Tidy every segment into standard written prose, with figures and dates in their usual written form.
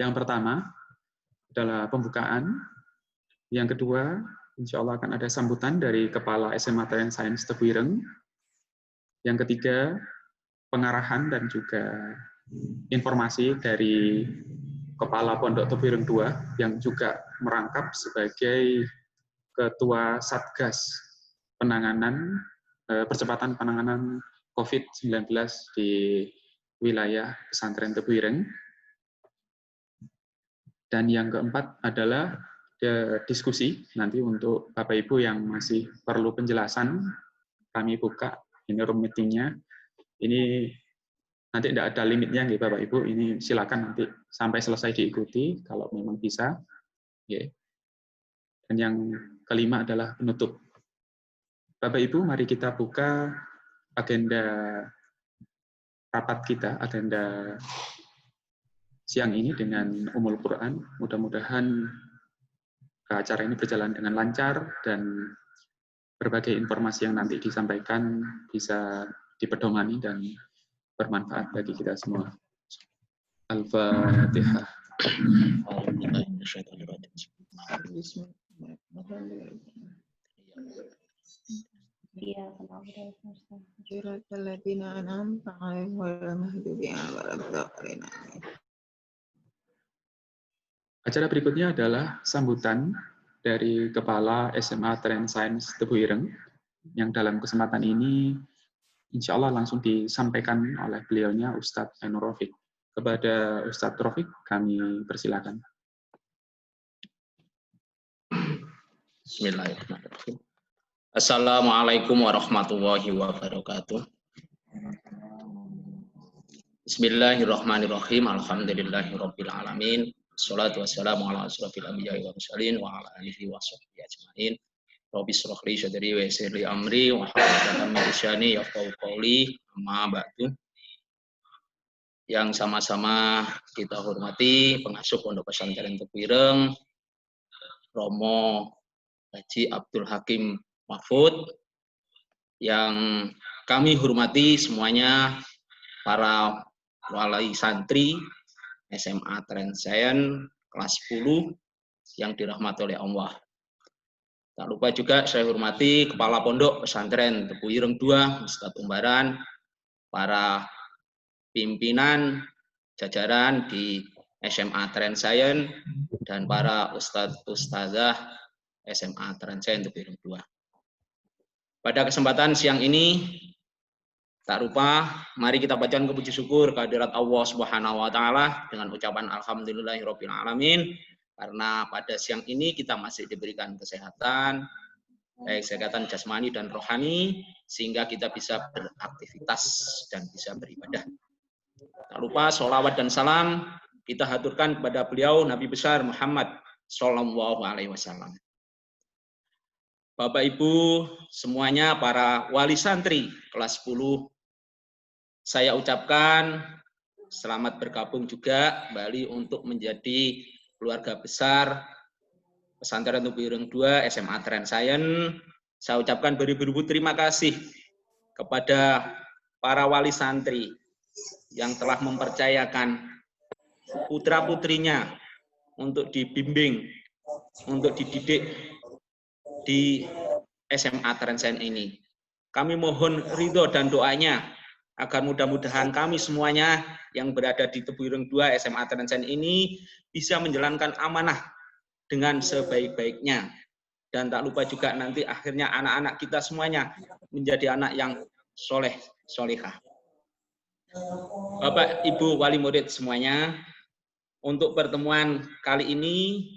Yang pertama adalah pembukaan. Yang kedua, insya Allah akan ada sambutan dari Kepala SMA Trend Science Tebu Ireng. Yang ketiga, pengarahan dan juga informasi dari Kepala Pondok Tebu Ireng II yang juga merangkap sebagai Ketua Satgas percepatan penanganan COVID-19 di wilayah pesantren Tebu Ireng. Dan yang keempat adalah diskusi. Nanti untuk Bapak Ibu yang masih perlu penjelasan, kami buka ini room meeting-nya. Ini nanti tidak ada limitnya, ya Bapak Ibu. Ini silakan nanti sampai selesai diikuti kalau memang bisa. Dan yang kelima adalah penutup. Bapak Ibu, mari kita buka agenda rapat kita, agenda siang ini dengan Ummul Quran. Mudah-mudahan acara ini berjalan dengan lancar dan berbagai informasi yang nanti disampaikan bisa dipedomani dan bermanfaat bagi kita semua. Al-Fatihah. Acara berikutnya adalah sambutan dari Kepala SMA Trend Science Tebu Ireng, yang dalam kesempatan ini insya Allah langsung disampaikan oleh beliaunya Ustadz Ainur Rafiq. Kepada Ustadz Rafiq kami persilakan. Bismillahirrahmanirrahim. Assalamualaikum warahmatullahi wabarakatuh. Bismillahirrahmanirrahim. Alhamdulillahirabbil alamin. Wassalatu wassalamu ala asyrofil anbiya'i wal mursalin wa ala alihi wa sahbihi ajmain. Rabbi shrah li sadri wa yassir li amri wa hlul 'uqdatam min lisani yafqahu qawli. Amma ba'du. Yang sama-sama kita hormati pengasuh Pondok Pesantren Tebu Ireng, Romo Haji Abdul Hakim Mahfud, yang kami hormati semuanya para wali santri SMA Trend Science kelas 10 yang dirahmati oleh Allah. Tak lupa juga saya hormati Kepala Pondok Pesantren Tebu Ireng II, Ustadz Umbaran, para pimpinan jajaran di SMA Trend Science, dan para ustadz-ustadzah SMA Trend Science Tebu Ireng II. Pada kesempatan siang ini, tak lupa, mari kita bacakan puji syukur kehadirat Allah Subhanahu wa Ta'ala dengan ucapan Alhamdulillahirabbil alamin, karena pada siang ini kita masih diberikan kesehatan, baik kesehatan jasmani dan rohani, sehingga kita bisa beraktivitas dan bisa beribadah. Tak lupa sholawat dan salam kita haturkan kepada beliau Nabi besar Muhammad Shallallahu Alaihi Wasallam. Bapak Ibu semuanya, para wali santri kelas 10, saya ucapkan selamat bergabung juga kembali untuk menjadi keluarga besar Pesantren Tebu Ireng II SMA Trend Science. Saya ucapkan beribu-ribu terima kasih kepada para wali santri yang telah mempercayakan putra-putrinya untuk dibimbing, untuk dididik di SMA Trend Science ini. Kami mohon ridho dan doanya agar mudah-mudahan kami semuanya yang berada di Tebu Ireng II SMA Trend Science ini bisa menjalankan amanah dengan sebaik-baiknya. Dan tak lupa juga nanti akhirnya anak-anak kita semuanya menjadi anak yang soleh, solehah. Bapak, Ibu, wali murid semuanya, untuk pertemuan kali ini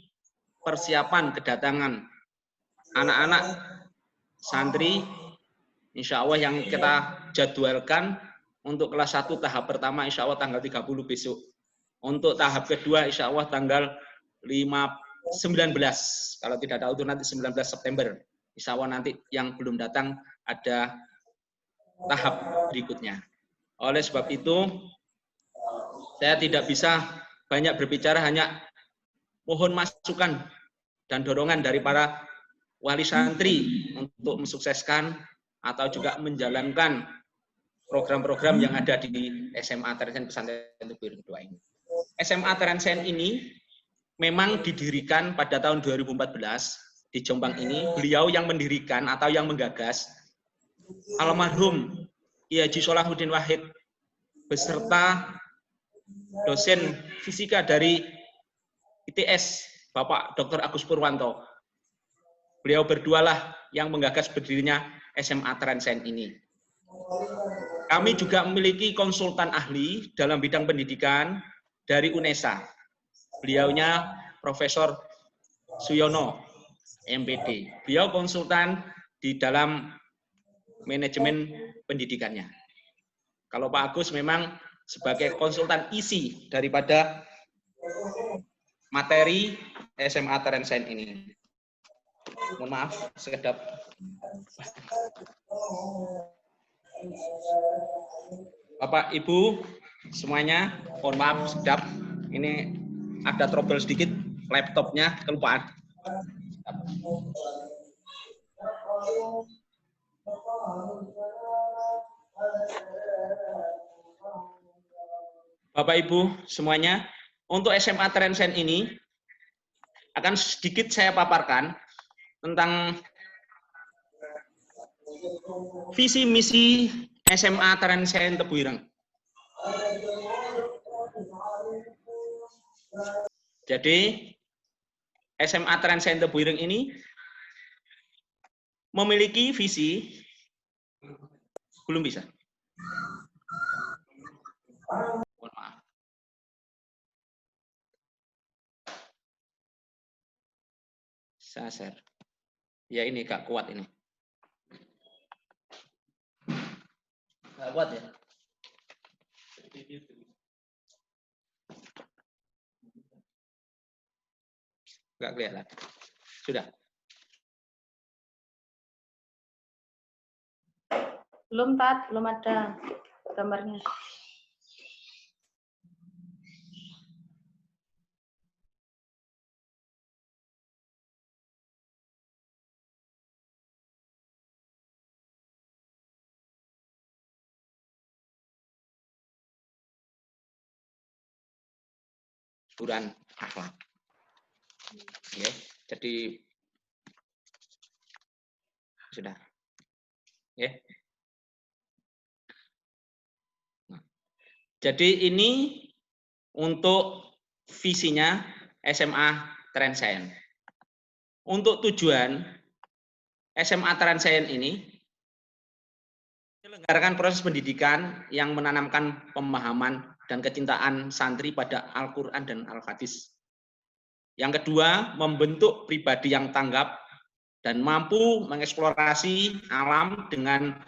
persiapan kedatangan anak-anak santri, insya Allah yang kita jadwalkan untuk kelas 1 tahap pertama insya Allah tanggal 30 besok. Untuk tahap kedua insya Allah tanggal 19, kalau tidak tahu itu nanti 19 September. Insya Allah nanti yang belum datang ada tahap berikutnya. Oleh sebab itu, saya tidak bisa banyak berbicara, hanya mohon masukan dan dorongan dari para wali santri untuk mensukseskan atau juga menjalankan program-program yang ada di SMA Trend Pesantren Tebu Ireng II ini. SMA Terensen ini memang didirikan pada tahun 2014 di Jombang ini. Beliau yang mendirikan atau yang menggagas, almarhum Kiai Haji Solahuddin Wahid beserta dosen fisika dari ITS, Bapak Dr. Agus Purwanto. Beliau berdualah yang menggagas berdirinya SMA Terensen ini. Kami juga memiliki konsultan ahli dalam bidang pendidikan dari UNESA. Beliaunya Profesor Suyono, MPD. Beliau konsultan di dalam manajemen pendidikannya. Kalau Pak Agus memang sebagai konsultan isi daripada materi SMA Terensen ini. Mohon maaf, sekedap. Bapak, Ibu, semuanya, mohon maaf, sekedap. Ini ada trouble sedikit, laptopnya kelupaan. Bapak Ibu semuanya, untuk SMA Terensen ini akan sedikit saya paparkan tentang visi misi SMA Terensen Tebuireng. Jadi SMA Terensen Tebuireng ini memiliki visi, belum bisa. Mohon maaf. Saya share. Ya ini gak kuat ini. Gak kuat ya? Gak kelihatan. Sudah. Belum, Tat. Belum ada gambarnya. Buran akhlak. Ya, jadi sudah. Ya. Nah, jadi ini untuk visinya SMA Terensen. Untuk tujuan SMA Terensen ini menyelenggarakan proses pendidikan yang menanamkan pemahaman dan kecintaan santri pada Al-Quran dan Al-Hadis. Yang kedua, membentuk pribadi yang tanggap dan mampu mengeksplorasi alam dengan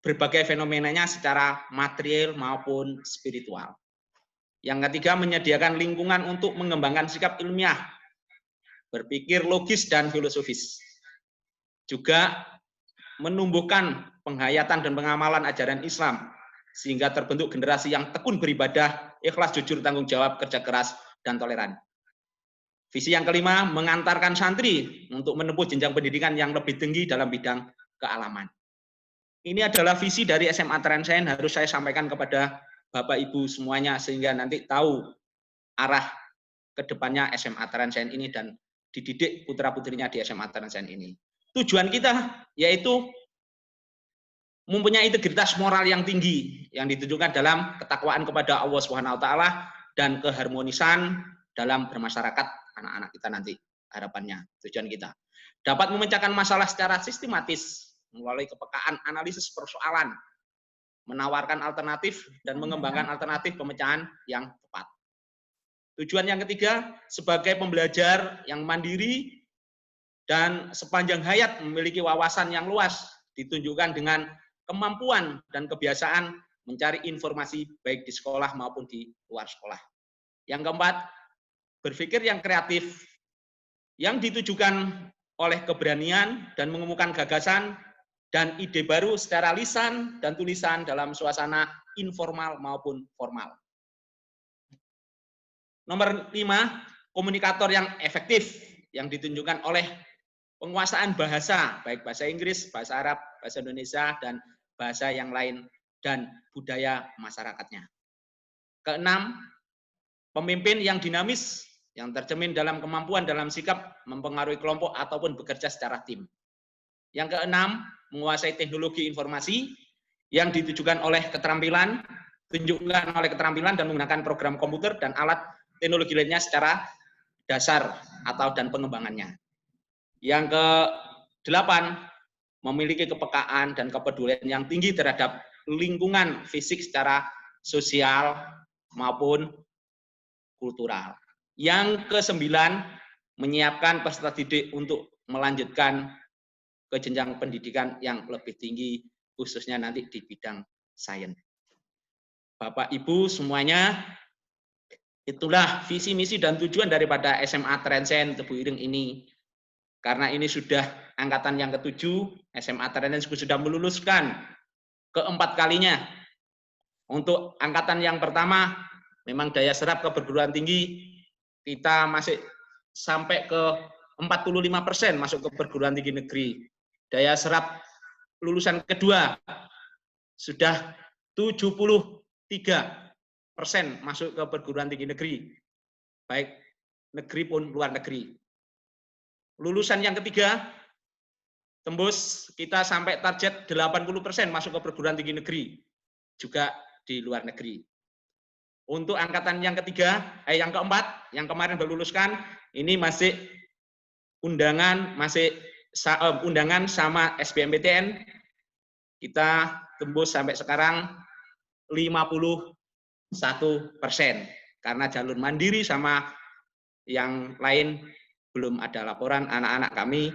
berbagai fenomenanya secara material maupun spiritual. Yang ketiga, menyediakan lingkungan untuk mengembangkan sikap ilmiah, berpikir logis dan filosofis. Juga menumbuhkan penghayatan dan pengamalan ajaran Islam, sehingga terbentuk generasi yang tekun beribadah, ikhlas, jujur, tanggung jawab, kerja keras, dan toleran. Visi yang kelima, mengantarkan santri untuk menempuh jenjang pendidikan yang lebih tinggi dalam bidang kealaman. Ini adalah visi dari SMA Terensen, harus saya sampaikan kepada Bapak Ibu semuanya, sehingga nanti tahu arah ke depannya SMA Terensen ini dan dididik putra-putrinya di SMA Terensen ini. Tujuan kita yaitu mempunyai integritas moral yang tinggi yang ditunjukkan dalam ketakwaan kepada Allah SWT dan keharmonisan dalam bermasyarakat anak-anak kita nanti, harapannya, tujuan kita. Dapat memecahkan masalah secara sistematis melalui kepekaan analisis persoalan, menawarkan alternatif dan mengembangkan alternatif pemecahan yang tepat. Tujuan yang ketiga, sebagai pembelajar yang mandiri dan sepanjang hayat memiliki wawasan yang luas, ditunjukkan dengan kemampuan dan kebiasaan mencari informasi baik di sekolah maupun di luar sekolah. Yang keempat, berpikir yang kreatif, yang ditujukan oleh keberanian dan mengemukakan gagasan dan ide baru secara lisan dan tulisan dalam suasana informal maupun formal. Nomor 5, komunikator yang efektif, yang ditunjukkan oleh penguasaan bahasa, baik bahasa Inggris, bahasa Arab, bahasa Indonesia, dan bahasa yang lain, dan budaya masyarakatnya. Keenam, pemimpin yang dinamis, yang tercermin dalam kemampuan dalam sikap mempengaruhi kelompok ataupun bekerja secara tim. Yang keenam, menguasai teknologi informasi yang ditujukan oleh keterampilan, tunjukkan oleh keterampilan dan menggunakan program komputer dan alat teknologi lainnya secara dasar atau dan pengembangannya. Yang kedelapan, memiliki kepekaan dan kepedulian yang tinggi terhadap lingkungan fisik secara sosial maupun kultural. Yang kesembilan, menyiapkan peserta didik untuk melanjutkan ke jenjang pendidikan yang lebih tinggi, khususnya nanti di bidang sains. Bapak Ibu semuanya, itulah visi misi dan tujuan daripada SMA Trensen Tebu Ireng ini. Karena ini sudah angkatan yang ke-7, SMA Trensen sudah meluluskan keempat kalinya. Untuk angkatan yang pertama, memang daya serap ke perguruan tinggi kita masih sampai ke 45% masuk ke perguruan tinggi negeri. Daya serap lulusan kedua sudah 73% masuk ke perguruan tinggi negeri, baik negeri pun luar negeri. Lulusan yang ketiga tembus kita sampai target 80% masuk ke perguruan tinggi negeri, juga di luar negeri. Untuk angkatan yang ketiga, yang keempat, yang kemarin berluluskan, ini masih undangan sama SBMPTN, kita tembus sampai sekarang 51%, karena jalur mandiri sama yang lain belum ada laporan anak-anak kami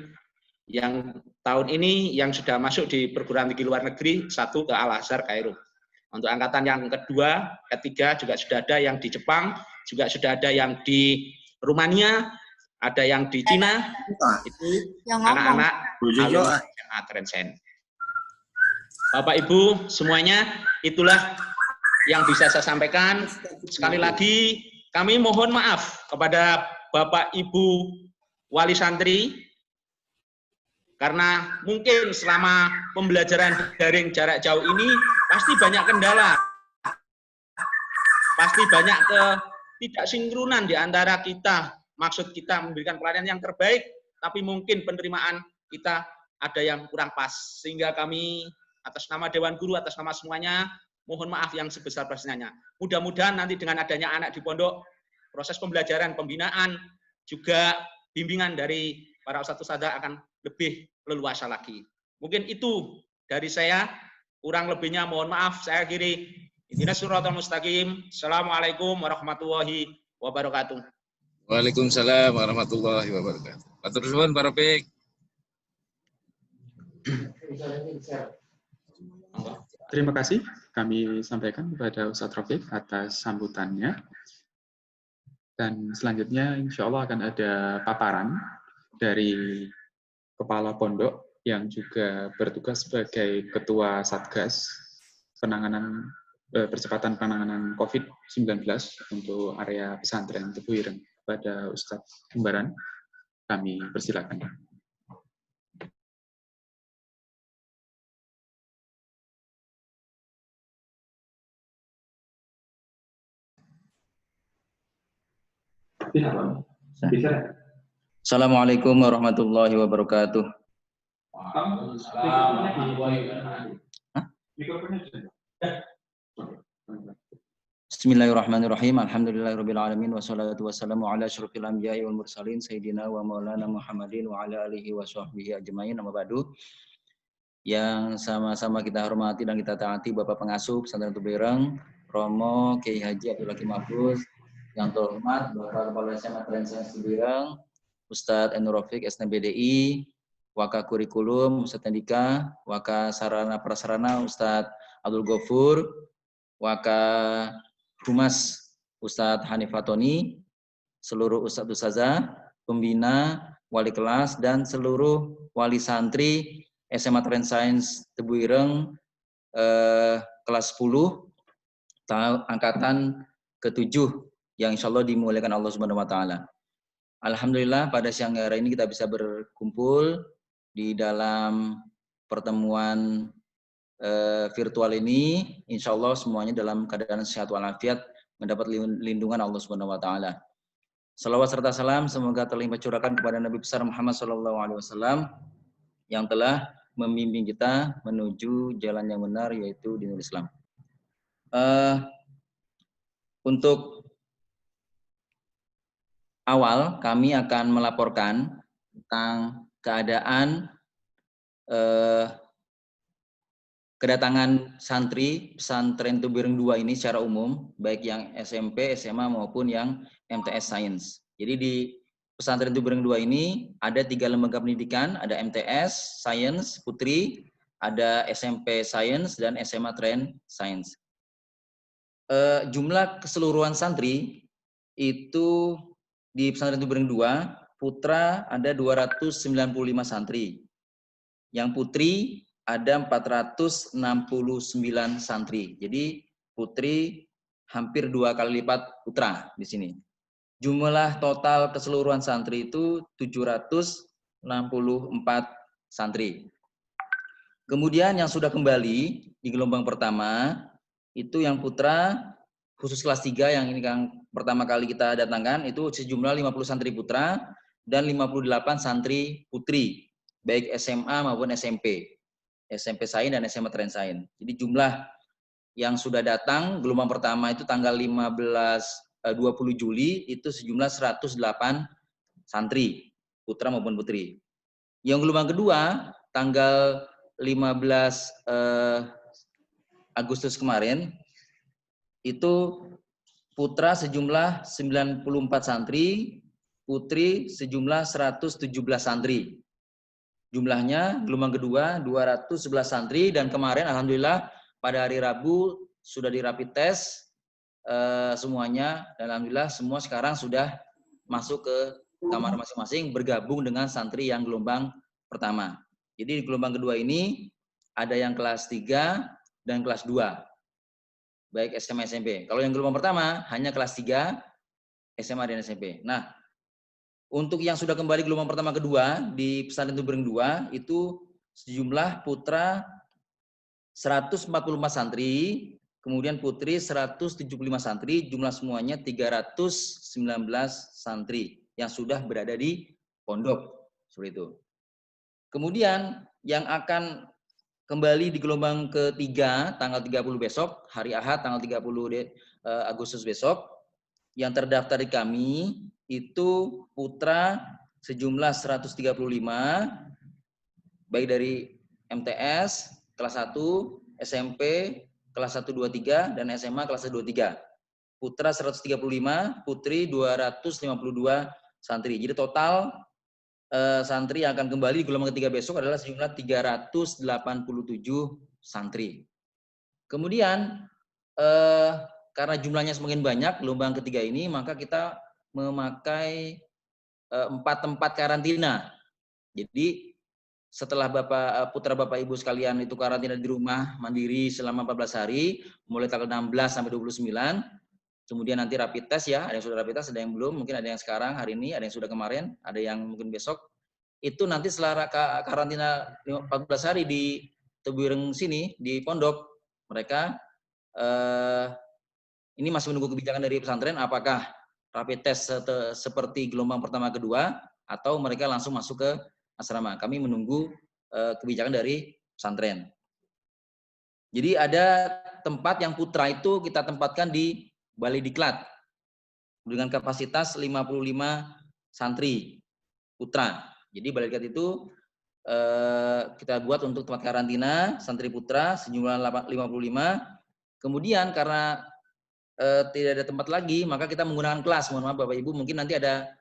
yang tahun ini yang sudah masuk di perguruan tinggi luar negeri, satu ke Al-Azhar Kairo. Untuk angkatan yang kedua, ketiga juga sudah ada yang di Jepang, juga sudah ada yang di Rumania, ada yang di Cina, itu anak-anak alumni SMA Trensen. Bapak Ibu semuanya, itulah yang bisa saya sampaikan. Sekali lagi, kami mohon maaf kepada Bapak Ibu Wali Santri, karena mungkin selama pembelajaran daring jarak jauh ini pasti banyak kendala, pasti banyak ketidaksinkronan di antara kita. Maksud kita memberikan pelayanan yang terbaik, tapi mungkin penerimaan kita ada yang kurang pas. Sehingga kami atas nama Dewan Guru, atas nama semuanya, mohon maaf yang sebesar-besarnya. Mudah-mudahan nanti dengan adanya anak di pondok, proses pembelajaran, pembinaan, juga bimbingan dari para ustadz ustadzah akan lebih leluasa lagi. Mungkin itu dari saya, kurang lebihnya mohon maaf. Saya akhiri. Ihdinas siratal mustaqim. Assalamualaikum warahmatullahi wabarakatuh. Waalaikumsalam warahmatullahi wabarakatuh. Matur suwun Pak Rafiq. Terima kasih kami sampaikan kepada Ustadz Rafiq atas sambutannya. Dan selanjutnya insya Allah akan ada paparan dari Kepala Pondok yang juga bertugas sebagai Ketua Satgas penanganan percepatan penanganan COVID-19 untuk area pesantren Tebu Ireng. Kepada Ustadz Kembaran, kami persilakan. Assalamualaikum warahmatullahi wabarakatuh. Bismillahirrahmanirrahim. Alhamdulillahirabbil alamin wassalatu wassalamu ala asyrofil anbiya'i wal mursalin sayyidina wa maulana Muhammadin wa ala alihi wa sahbihi ajmain. Amma ba'du. Yang sama-sama kita hormati dan kita taati Bapak Pengasuh Pesantren Tebu Ireng, Romo Kiai Haji Abdul Hakim Mahfuz, yang terhormat Bapak Kepala SMA Trensen Tebu Ireng, Ustadz Enur Rafiq SNBDI, Waka Kurikulum Ustadz Andika, Waka Sarana Prasarana Ustadz Abdul Ghafur, Waka Humas Ustadz Hanifatoni, seluruh Ustadz Ustazah, pembina, wali kelas, dan seluruh wali santri SMA Trensen Tebu Ireng kelas 10 angkatan ke-7 yang insya Allah dimuliakan Allah Subhanahu wa Ta'ala. Alhamdulillah pada siang hari ini kita bisa berkumpul di dalam pertemuan virtual ini. Insya Allah semuanya dalam keadaan sehat walafiat, mendapat lindungan Allah Subhanahu wa taala. Salawat serta salam semoga terlimpah curahkan kepada Nabi besar Muhammad sallallahu alaihi wasallam yang telah membimbing kita menuju jalan yang benar, yaitu dinul Islam. Untuk awal kami akan melaporkan tentang keadaan kedatangan santri pesantren Tubireng 2 ini secara umum, baik yang SMP, SMA maupun yang MTS Sains. Jadi di pesantren Tubireng 2 ini ada 3 lembaga pendidikan, ada MTS Sains Putri, ada SMP Sains, dan SMA Tren Sains. Jumlah keseluruhan santri itu di pesantren Tubireng 2, putra ada 295 santri. Yang putri ada 469 santri. Jadi putri hampir 2 kali lipat putra di sini. Jumlah total keseluruhan santri itu 764 santri. Kemudian yang sudah kembali di gelombang pertama itu yang putra khusus kelas 3 yang ini yang pertama kali kita datangkan itu sejumlah 50 santri putra dan 58 santri putri, baik SMA maupun SMP. SMP Sains dan SMA Tren Sains. Jadi jumlah yang sudah datang gelombang pertama itu tanggal 20 Juli itu sejumlah 108 santri, putra maupun putri. Yang gelombang kedua tanggal 15 Agustus kemarin itu putra sejumlah 94 santri, putri sejumlah 117 santri. Jumlahnya gelombang kedua 211 santri, dan kemarin alhamdulillah pada hari Rabu sudah di rapid test semuanya, dan alhamdulillah semua sekarang sudah masuk ke kamar masing-masing bergabung dengan santri yang gelombang pertama. Jadi di gelombang kedua ini ada yang kelas 3 dan kelas 2. Baik SMA SMP. Kalau yang gelombang pertama hanya kelas 3 SMA dan SMP. Nah, untuk yang sudah kembali gelombang pertama kedua di pesantren Tubireng 2 itu sejumlah putra 144 santri, kemudian putri 175 santri, jumlah semuanya 319 santri yang sudah berada di pondok seperti itu. Kemudian yang akan kembali di gelombang ketiga tanggal 30 besok, hari Ahad tanggal 30 Agustus besok, yang terdaftar di kami itu putra sejumlah 135, baik dari MTS kelas 1, SMP kelas 1, 2, 3, dan SMA kelas 1, 2, 3. Putra 135, putri 252 santri. Jadi total santri yang akan kembali di gelombang ketiga besok adalah sejumlah 387 santri. Kemudian karena jumlahnya semakin banyak gelombang ketiga ini, maka kita memakai 4 tempat karantina. Jadi setelah putra Bapak Ibu sekalian itu karantina di rumah mandiri selama 14 hari, mulai tanggal 16 sampai 29, kemudian nanti rapid test ya, ada yang sudah rapid test, ada yang belum, mungkin ada yang sekarang hari ini, ada yang sudah kemarin, ada yang mungkin besok. Itu nanti setelah karantina 14 hari di Tubireng sini, di pondok, mereka ini masih menunggu kebijakan dari pesantren apakah rapid test seperti gelombang pertama kedua atau mereka langsung masuk ke asrama. Kami menunggu kebijakan dari pesantren. Jadi ada tempat yang putra itu kita tempatkan di Balai Diklat dengan kapasitas 55 santri putra. Jadi Balai Diklat itu kita buat untuk tempat karantina santri putra sejumlah 55. Kemudian karena tidak ada tempat lagi, maka kita menggunakan kelas. Mohon maaf Bapak Ibu, mungkin nanti ada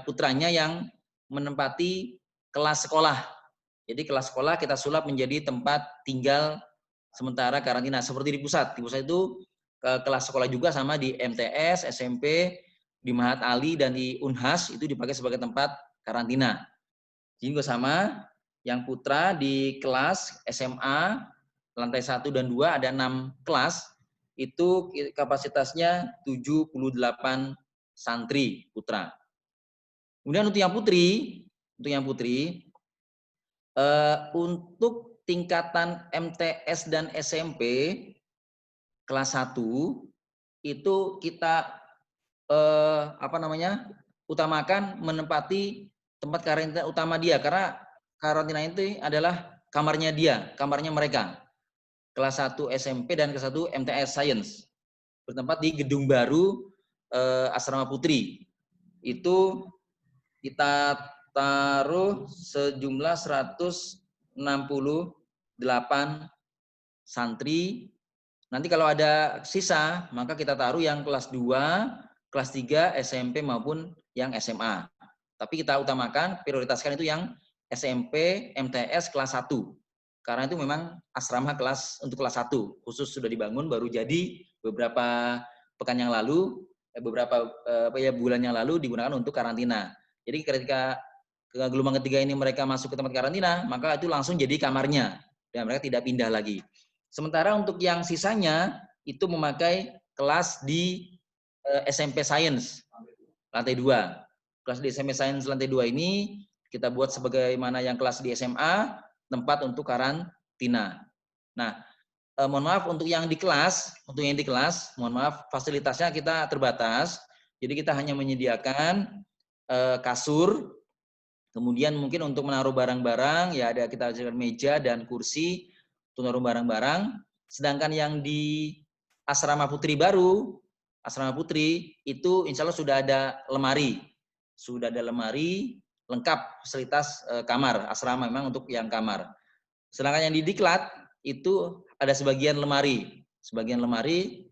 putranya yang menempati kelas sekolah. Jadi kelas sekolah kita sulap menjadi tempat tinggal sementara karantina seperti di pusat. Di pusat itu kelas sekolah juga sama di MTS, SMP, di Mahat Ali dan di Unhas itu dipakai sebagai tempat karantina. Jadi juga sama, yang putra di kelas SMA lantai 1 dan 2 ada 6 kelas. Itu kapasitasnya 78 santri putra. Kemudian untuk yang putri, untuk tingkatan MTS dan SMP kelas 1 itu kita utamakan menempati tempat karantina utama dia, karena karantina itu adalah kamarnya dia, kamarnya mereka. Kelas 1 SMP dan kelas 1 MTS Science. Bertempat di gedung baru Asrama Putri. Itu kita taruh sejumlah 168 santri. Nanti kalau ada sisa, maka kita taruh yang kelas 2, kelas 3, SMP maupun yang SMA. Tapi kita utamakan, prioritaskan itu yang SMP, MTS kelas 1. Karena itu memang asrama kelas untuk kelas 1. Khusus sudah dibangun, baru jadi beberapa pekan yang lalu, beberapa bulan yang lalu digunakan untuk karantina. Jadi ketika gelombang ketiga ini mereka masuk ke tempat karantina, maka itu langsung jadi kamarnya. Dan mereka tidak pindah lagi. Sementara untuk yang sisanya, itu memakai kelas di SMP Science, lantai 2. Kelas di SMP Science lantai 2 ini kita buat sebagaimana yang kelas di SMA, tempat untuk karantina. Nah, mohon maaf untuk yang di kelas, mohon maaf fasilitasnya kita terbatas. Jadi kita hanya menyediakan kasur, kemudian mungkin untuk menaruh barang-barang, ya ada kita sediakan meja dan kursi untuk menaruh barang-barang. Sedangkan yang di Asrama Putri baru, Asrama Putri itu insya Allah sudah ada lemari. Sudah ada lemari, lengkap fasilitas kamar. Asrama memang untuk yang kamar. Sedangkan yang di Diklat itu ada sebagian lemari. Sebagian lemari,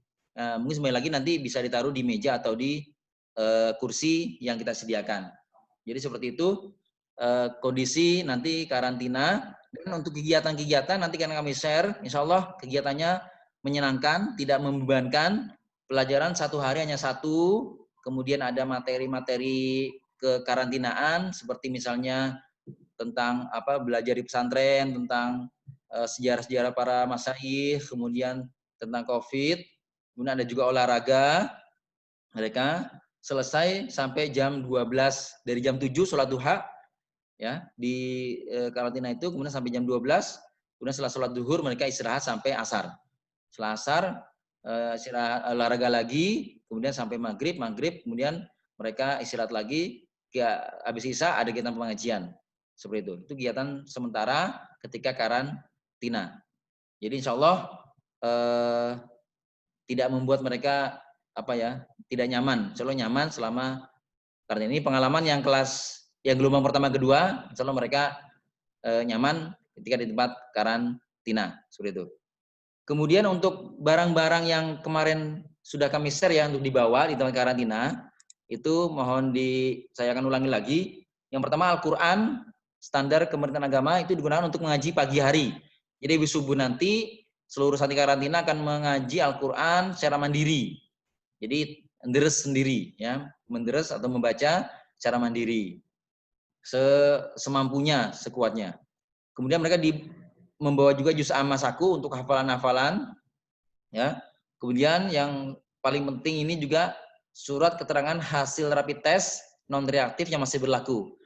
mungkin sekali lagi nanti bisa ditaruh di meja atau di kursi yang kita sediakan. Jadi seperti itu kondisi nanti karantina. Dan untuk kegiatan-kegiatan nanti kan kami share, insya Allah kegiatannya menyenangkan, tidak membebankan. Pelajaran 1 hari hanya 1, kemudian ada materi-materi kekarantinaan seperti misalnya tentang belajar di pesantren, tentang sejarah-sejarah para masyayikh, kemudian tentang COVID, kemudian ada juga olahraga. Mereka selesai sampai jam 12, dari jam 7 sholat duha ya di karantina itu, kemudian sampai jam 12, kemudian setelah sholat duhur mereka istirahat sampai asar. Setelah asar istirahat olahraga lagi, kemudian sampai maghrib, kemudian mereka istirahat lagi, habis isya ada kegiatan pengajian. Seperti itu. Itu kegiatan sementara ketika karantina. Jadi insya Allah tidak membuat mereka tidak nyaman. Insya Allah nyaman selama karantina. Ini pengalaman yang gelombang pertama kedua, insya Allah mereka nyaman ketika di tempat karantina. Seperti itu. Kemudian untuk barang-barang yang kemarin sudah kami share ya untuk dibawa di tempat karantina, itu mohon saya akan ulangi lagi. Yang pertama Al-Quran, standar Kementerian Agama itu digunakan untuk mengaji pagi hari. Jadi habis subuh nanti seluruh santri karantina akan mengaji Al-Quran secara mandiri. Jadi menderes sendiri, ya, menderes atau membaca secara mandiri, semampunya, sekuatnya. Kemudian mereka membawa juga juz amma saku untuk hafalan-hafalan, ya. Kemudian yang paling penting ini juga surat keterangan hasil rapid test non reaktif yang masih berlaku.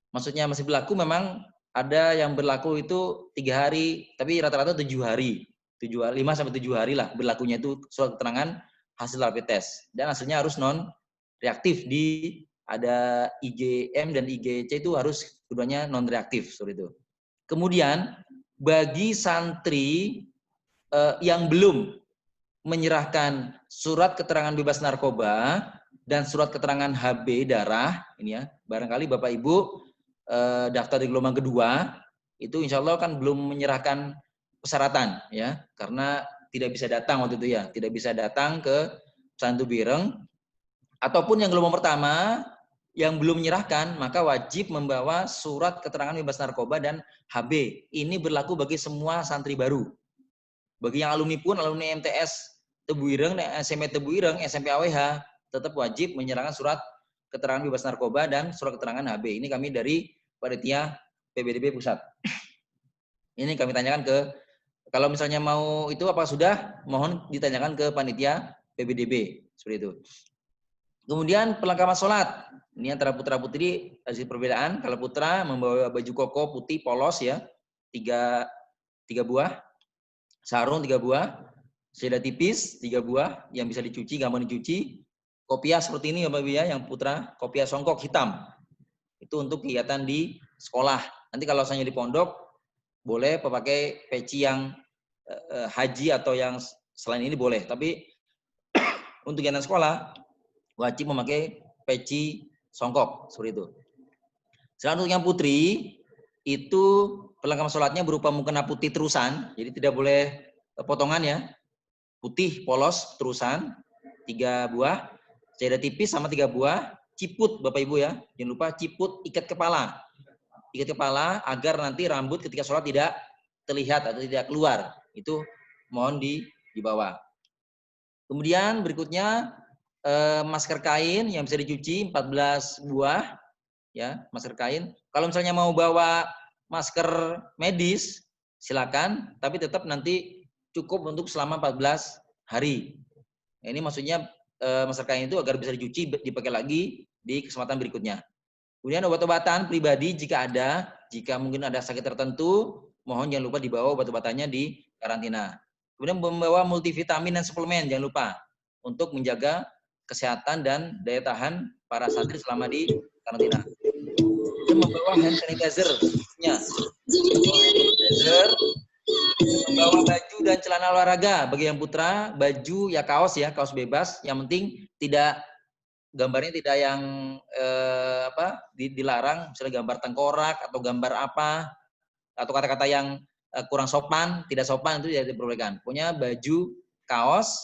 Maksudnya masih berlaku, memang ada yang berlaku itu 3 hari, tapi rata-rata 7 hari. 5 sampai 7 hari lah berlakunya itu surat keterangan hasil rapid test. Dan hasilnya harus non reaktif, ada IgM dan IgC itu harus keduanya non reaktif, seperti itu. Kemudian bagi santri yang belum menyerahkan surat keterangan bebas narkoba dan surat keterangan HB darah, ini ya, barangkali Bapak Ibu daftar di gelombang kedua, itu insya Allah kan belum menyerahkan persyaratan, ya, karena tidak bisa datang waktu itu ya, tidak bisa datang ke Pesantren Bireng. Ataupun yang gelombang pertama yang belum menyerahkan, maka wajib membawa surat keterangan bebas narkoba dan HB. Ini berlaku bagi semua santri baru. Bagi yang alumni pun, alumni MTS Tebu Ireng, SMP Tebu Ireng, SMP AWH, tetap wajib menyerahkan surat keterangan bebas narkoba dan surat keterangan HB. Ini kami dari panitia PBDB pusat. Ini kami tanyakan kalau misalnya mau itu apa sudah, mohon ditanyakan ke panitia PBDB, seperti itu. Kemudian perlengkapan sholat. Ini antara putra-putri ada perbedaan. Kalau putra membawa baju koko putih polos ya, 3 buah. Sarung 3 buah. Sejadah tipis 3 buah yang bisa dicuci, gampang dicuci. Kopiah seperti ini ya Bapak Ibu ya, yang putra, kopiah songkok hitam. Itu untuk kegiatan di sekolah. Nanti kalau misalnya di pondok, boleh pakai peci yang haji atau yang selain ini boleh. Tapi untuk kegiatan sekolah, wajib memakai peci songkok, seperti itu. Sedangkan untuk yang putri, itu perlengkapan sholatnya berupa mukena putih terusan, jadi tidak boleh potongan ya. Putih, polos, terusan, 3 buah. Sejadah tipis sama 3 buah. Ciput Bapak Ibu ya, jangan lupa ciput ikat kepala. Ikat kepala agar nanti rambut ketika sholat tidak terlihat atau tidak keluar. Itu mohon dibawa. Kemudian berikutnya masker kain yang bisa dicuci 14 buah ya, masker kain. Kalau misalnya mau bawa masker medis silakan, tapi tetap nanti cukup untuk selama 14 hari. Nah, ini maksudnya masker kain itu agar bisa dicuci, dipakai lagi di kesempatan berikutnya. Kemudian obat-obatan pribadi jika ada, jika mungkin ada sakit tertentu, mohon jangan lupa dibawa obat-obatannya di karantina. Kemudian membawa multivitamin dan suplemen, jangan lupa untuk menjaga kesehatan dan daya tahan para santri selama di karantina. Kemudian membawa hand sanitizer-nya, membawa baju dan celana olahraga bagi yang putra, baju ya kaos bebas, yang penting tidak gambarnya tidak yang dilarang, misalnya gambar tengkorak atau gambar apa atau kata-kata yang kurang sopan, tidak sopan itu tidak diperbolehkan. Pokoknya baju, kaos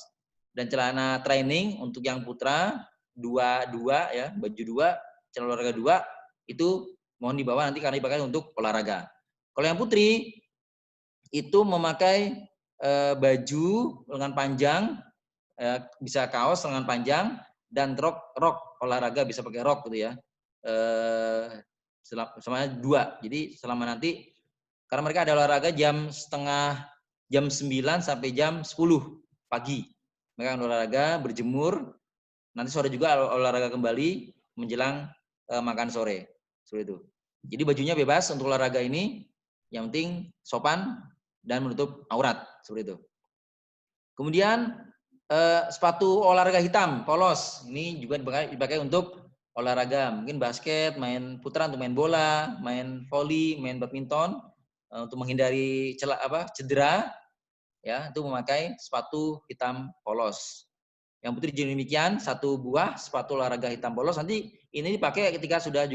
dan celana training untuk yang putra dua ya, baju 2, celana olahraga 2 itu mohon dibawa nanti karena dipakai untuk olahraga. Kalau yang putri itu memakai baju lengan panjang, bisa kaos lengan panjang dan rok olahraga, bisa pakai rok gitu ya. Selama 2. Jadi selama nanti karena mereka ada olahraga jam 9 sampai jam 10 pagi. Mereka akan olahraga, berjemur. Nanti sore juga olahraga kembali menjelang makan sore. Seperti itu. Jadi bajunya bebas untuk olahraga ini, yang penting sopan dan menutup aurat, seperti itu. Kemudian sepatu olahraga hitam, polos. Ini juga dipakai untuk olahraga, mungkin basket, main putra untuk main bola, main voli, main badminton, untuk menghindari cedera, ya itu memakai sepatu hitam polos. Yang putri juga demikian, 1 buah sepatu olahraga hitam polos. Nanti ini dipakai ketika sudah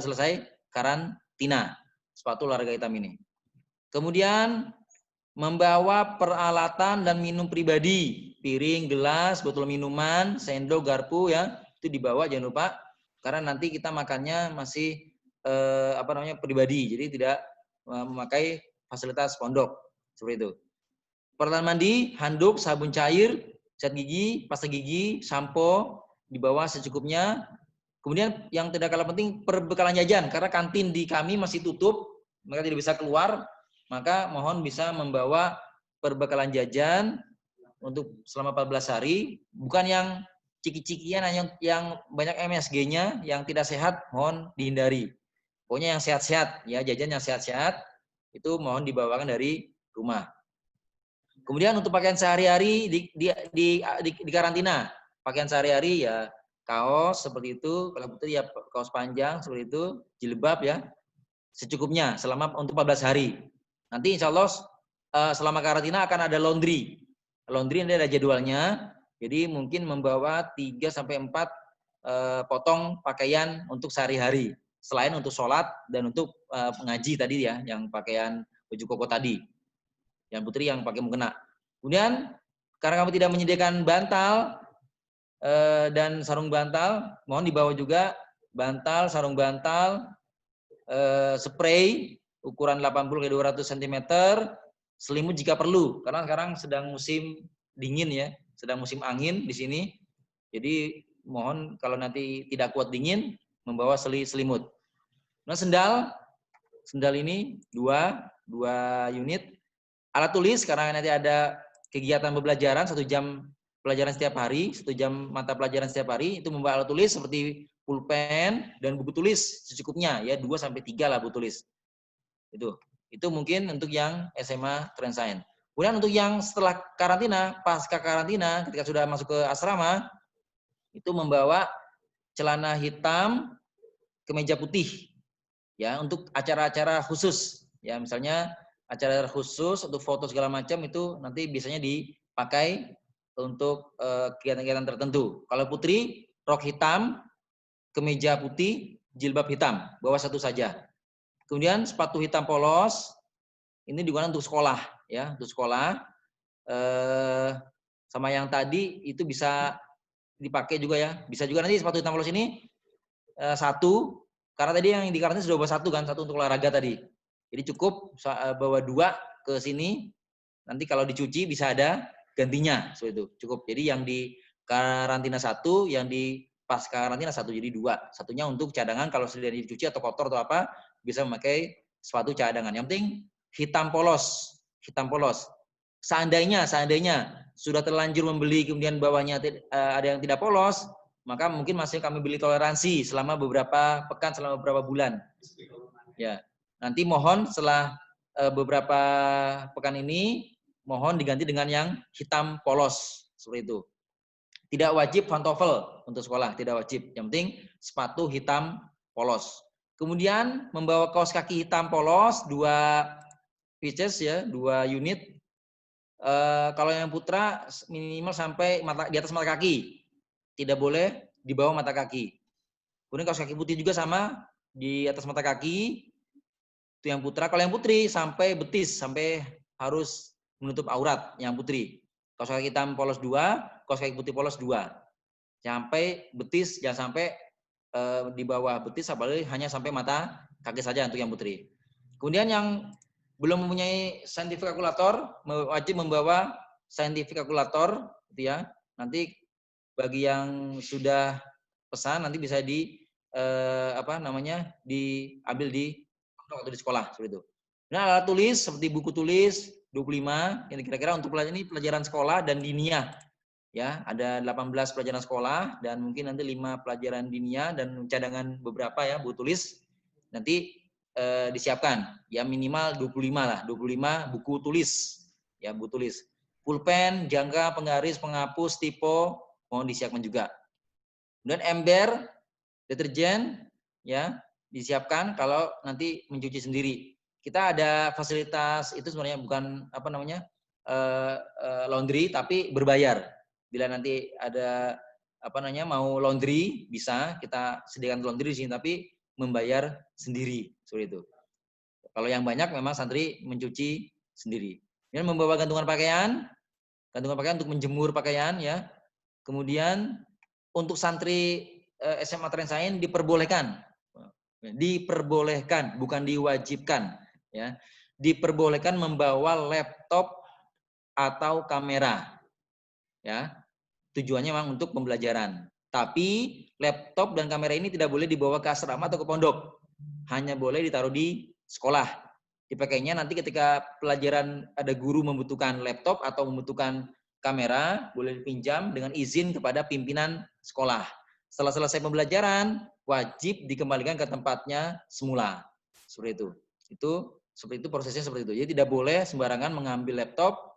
selesai karantina, sepatu olahraga hitam ini. Kemudian membawa peralatan dan minum pribadi, piring, gelas, botol minuman, sendok, garpu ya, itu dibawa jangan lupa karena nanti kita makannya masih pribadi, jadi tidak memakai fasilitas pondok seperti itu. Peralatan mandi, handuk, sabun cair, sikat gigi, pasta gigi, sampo dibawa secukupnya. Kemudian yang tidak kalah penting perbekalan jajan karena kantin di kami masih tutup, mereka tidak bisa keluar. Maka mohon bisa membawa perbekalan jajan untuk selama 14 hari, bukan yang ciki-cikian, yang banyak MSG-nya, yang tidak sehat, mohon dihindari. Pokoknya yang sehat-sehat, ya jajan yang sehat-sehat, itu mohon dibawakan dari rumah. Kemudian untuk pakaian sehari-hari di karantina, pakaian sehari-hari ya kaos seperti itu, kalau putri ya kaos panjang seperti itu, jilbab ya, secukupnya selama untuk 14 hari. Nanti insya Allah selama karantina akan ada laundry. Laundry ini ada jadwalnya. Jadi mungkin membawa 3-4 potong pakaian untuk sehari-hari. Selain untuk sholat dan untuk mengaji tadi ya, yang pakaian baju koko tadi. Yang putri yang pakai mukena. Kemudian karena kami tidak menyediakan bantal dan sarung bantal, mohon dibawa juga bantal, sarung bantal, spray ukuran 80x200 cm, selimut jika perlu, karena sekarang sedang musim dingin ya, sedang musim angin di sini. Jadi mohon kalau nanti tidak kuat dingin, membawa selimut. Nah sendal ini 2 unit. Alat tulis karena nanti ada kegiatan pembelajaran 1 jam pelajaran setiap hari, 1 jam mata pelajaran setiap hari, itu membawa alat tulis seperti pulpen dan buku tulis secukupnya ya, 2-3 lah buku tulis. Itu mungkin untuk yang SMA Trend Science. Kemudian untuk yang setelah karantina, pasca karantina, ketika sudah masuk ke asrama, itu membawa celana hitam, kemeja putih, ya untuk acara-acara khusus, ya misalnya acara khusus untuk foto segala macam itu nanti biasanya dipakai untuk kegiatan-kegiatan tertentu. Kalau putri, rok hitam, kemeja putih, jilbab hitam, bawa satu saja. Kemudian sepatu hitam polos, ini digunakan untuk sekolah, ya, untuk sekolah. Sama yang tadi itu bisa dipakai juga ya. Bisa juga nanti sepatu hitam polos ini satu, karena tadi yang di karantina sudah bawa satu kan, satu untuk olahraga tadi. Jadi cukup bawa dua ke sini. Nanti kalau dicuci bisa ada gantinya, seperti itu. Cukup. Jadi yang di karantina satu, yang di pasca karantina satu, jadi dua. Satunya untuk cadangan kalau sudah dicuci atau kotor atau apa, bisa memakai sepatu cadangan. Yang penting hitam polos, hitam polos. Seandainya sudah terlanjur membeli kemudian bawahnya ada yang tidak polos, maka mungkin masih kami beli toleransi selama beberapa pekan, selama beberapa bulan. Ya, nanti mohon setelah beberapa pekan ini mohon diganti dengan yang hitam polos seperti itu. Tidak wajib pantofel untuk sekolah, tidak wajib. Yang penting sepatu hitam polos. Kemudian membawa kaos kaki hitam polos 2 pieces ya, 2 unit. Kalau yang putra minimal sampai di atas mata kaki. Tidak boleh di bawah mata kaki. Kemudian kaos kaki putih juga sama di atas mata kaki. Itu yang putra. Kalau yang putri sampai betis, sampai harus menutup aurat yang putri. Kaos kaki hitam polos 2, kaos kaki putih polos 2. Sampai betis, jangan sampai di bawah betis, apalagi hanya sampai mata kaki saja untuk yang putri. Kemudian yang belum mempunyai scientific calculator, wajib membawa scientific calculator, gitu ya. Nanti bagi yang sudah pesan nanti bisa diambil di atau di sekolah seperti itu. Nah, alat tulis seperti buku tulis 25 yang kira-kira untuk pelajaran sekolah dan diniyah. Ya, ada 18 pelajaran sekolah dan mungkin nanti 5 pelajaran diniyah dan cadangan beberapa ya buku tulis. Nanti disiapkan ya minimal 25 lah, 25 buku tulis. Ya, buku tulis. Pulpen, jangka, penggaris, penghapus, typo mohon disiapkan juga. Kemudian ember, deterjen ya disiapkan kalau nanti mencuci sendiri. Kita ada fasilitas itu sebenarnya bukan laundry tapi berbayar. Bila nanti ada mau laundry bisa kita sediakan laundry di sini tapi membayar sendiri seperti itu. Kalau yang banyak memang santri mencuci sendiri. Kemudian membawa gantungan pakaian untuk menjemur pakaian ya. Kemudian untuk santri SMA Trensain diperbolehkan bukan diwajibkan ya. Diperbolehkan membawa laptop atau kamera. Ya. Tujuannya memang untuk pembelajaran. Tapi laptop dan kamera ini tidak boleh dibawa ke asrama atau ke pondok. Hanya boleh ditaruh di sekolah. Dipakainya nanti ketika pelajaran ada guru membutuhkan laptop atau membutuhkan kamera, boleh dipinjam dengan izin kepada pimpinan sekolah. Setelah selesai pembelajaran, wajib dikembalikan ke tempatnya semula. Seperti itu. Seperti itu prosesnya seperti itu. Jadi tidak boleh sembarangan mengambil laptop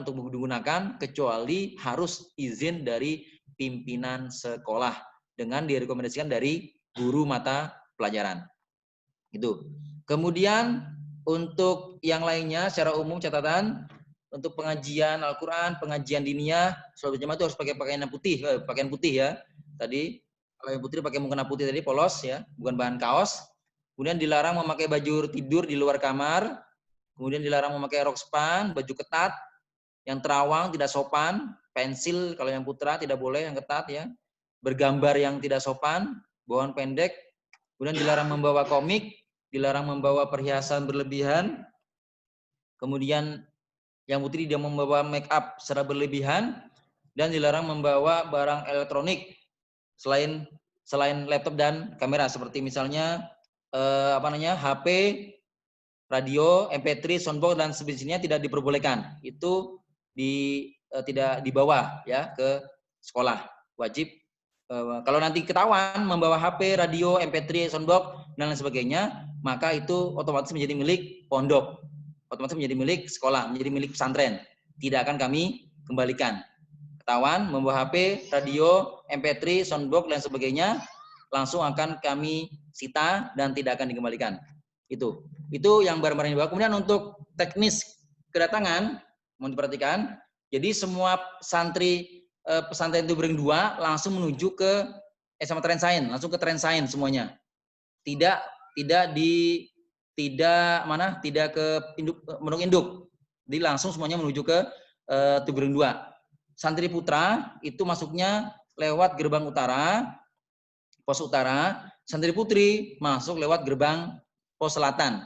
untuk digunakan kecuali harus izin dari pimpinan sekolah dengan direkomendasikan dari guru mata pelajaran. Itu. Kemudian untuk yang lainnya secara umum catatan untuk pengajian Al-Qur'an, pengajian diniyah, sholat berjamaah itu harus pakai pakaian putih ya. Tadi kalau yang putih pakai mukena putih tadi polos ya, bukan bahan kaos. Kemudian dilarang memakai baju tidur di luar kamar. Kemudian dilarang memakai rok span, baju ketat, yang terawang, tidak sopan, pensil kalau yang putra tidak boleh yang ketat ya, bergambar yang tidak sopan, bawaan pendek, kemudian dilarang membawa komik, dilarang membawa perhiasan berlebihan, kemudian yang putri dia membawa make up secara berlebihan, dan dilarang membawa barang elektronik selain laptop dan kamera seperti misalnya HP, radio, MP3, soundbox dan sebagainya tidak diperbolehkan. Itu tidak dibawa ya ke sekolah. Wajib kalau nanti ketahuan membawa HP, radio, MP3, soundbox dan lain sebagainya, maka itu otomatis menjadi milik pondok. otomatis menjadi milik sekolah, menjadi milik pesantren. Tidak akan kami kembalikan. Ketahuan membawa HP, radio, MP3, soundbox dan sebagainya langsung akan kami sita dan tidak akan dikembalikan. Itu yang barang-barang yang dibawa. Kemudian untuk teknis kedatangan mohon diperhatikan. Jadi semua santri pesantren Tubreng 2 langsung menuju ke SMA Trensain, langsung ke Trensain semuanya. Tidak ke Pondok Induk. Jadi langsung semuanya menuju ke Tubreng 2. Santri putra itu masuknya lewat gerbang utara, pos utara. Santri putri masuk lewat gerbang pos selatan.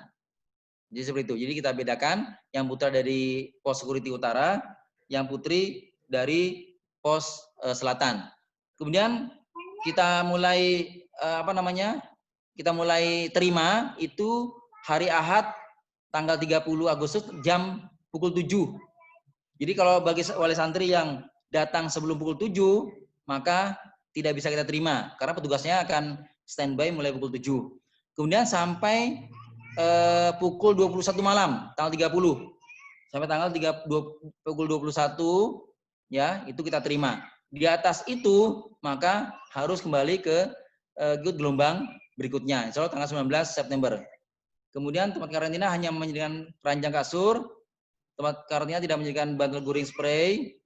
Jadi seperti itu. Jadi kita bedakan yang putra dari pos security utara, yang putri dari pos selatan. Kemudian kita mulai kita mulai terima itu hari Ahad tanggal 30 Agustus jam pukul 7. Jadi kalau bagi wali santri yang datang sebelum pukul 7, maka tidak bisa kita terima karena petugasnya akan standby mulai pukul 7. Kemudian sampai pukul 21 malam tanggal 30. Sampai tanggal pukul 21 ya, itu kita terima. Di atas itu maka harus kembali ke gelombang berikutnya, insya Allah tanggal 19 September. Kemudian tempat karantina hanya menyediakan ranjang kasur, tempat karantina tidak menyediakan bantal guring spray.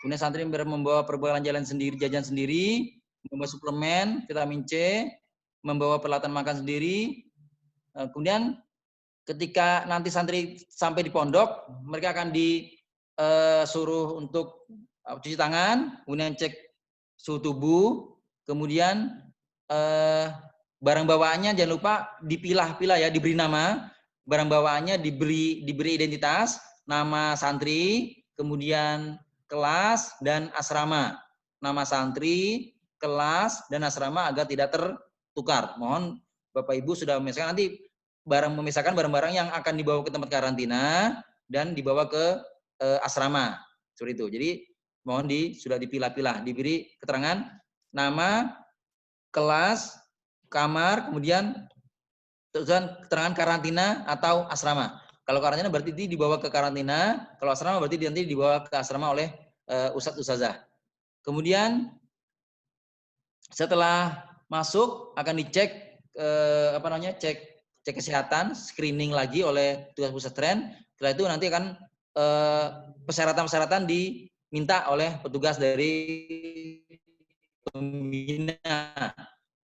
Kemudian santri membawa perbuatan jalan sendiri, jajan sendiri, membawa suplemen, vitamin C, membawa peralatan makan sendiri. Kemudian ketika nanti santri sampai di pondok, mereka akan disuruh untuk cuci tangan, kemudian cek suhu tubuh, kemudian barang bawaannya jangan lupa dipilah-pilah ya, diberi nama, barang bawaannya diberi identitas, nama santri, kemudian kelas dan asrama. Nama santri, kelas dan asrama agar tidak tertukar. Mohon Bapak Ibu sudah memisahkan, nanti memisahkan barang-barang yang akan dibawa ke tempat karantina dan dibawa ke asrama. Seperti itu. Jadi mohon sudah dipilah-pilah, diberi keterangan nama, kelas, kamar, kemudian keterangan karantina atau asrama. Kalau karantina berarti dibawa ke karantina, kalau asrama berarti nanti dibawa ke asrama oleh ustadz ustazah. Kemudian setelah masuk akan dicek cek kesehatan, screening lagi oleh tugas pesantren. Setelah itu nanti akan persyaratan-persyaratan diminta oleh petugas dari pembina.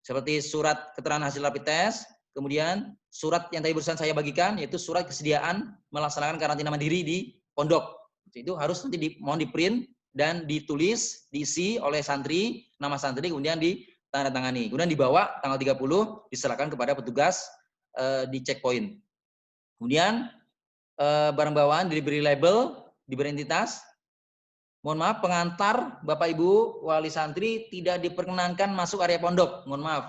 Seperti surat keterangan hasil rapid test, kemudian surat yang tadi barusan saya bagikan, yaitu surat kesediaan melaksanakan karantina mandiri di pondok. Itu harus nanti mohon di print dan ditulis, diisi oleh santri, nama santri, kemudian ditandatangani. Kemudian dibawa tanggal 30, diserahkan kepada petugas di checkpoint. Kemudian barang bawaan diberi label, diberi identitas. Mohon maaf, pengantar Bapak Ibu wali santri tidak diperkenankan masuk area pondok. Mohon maaf,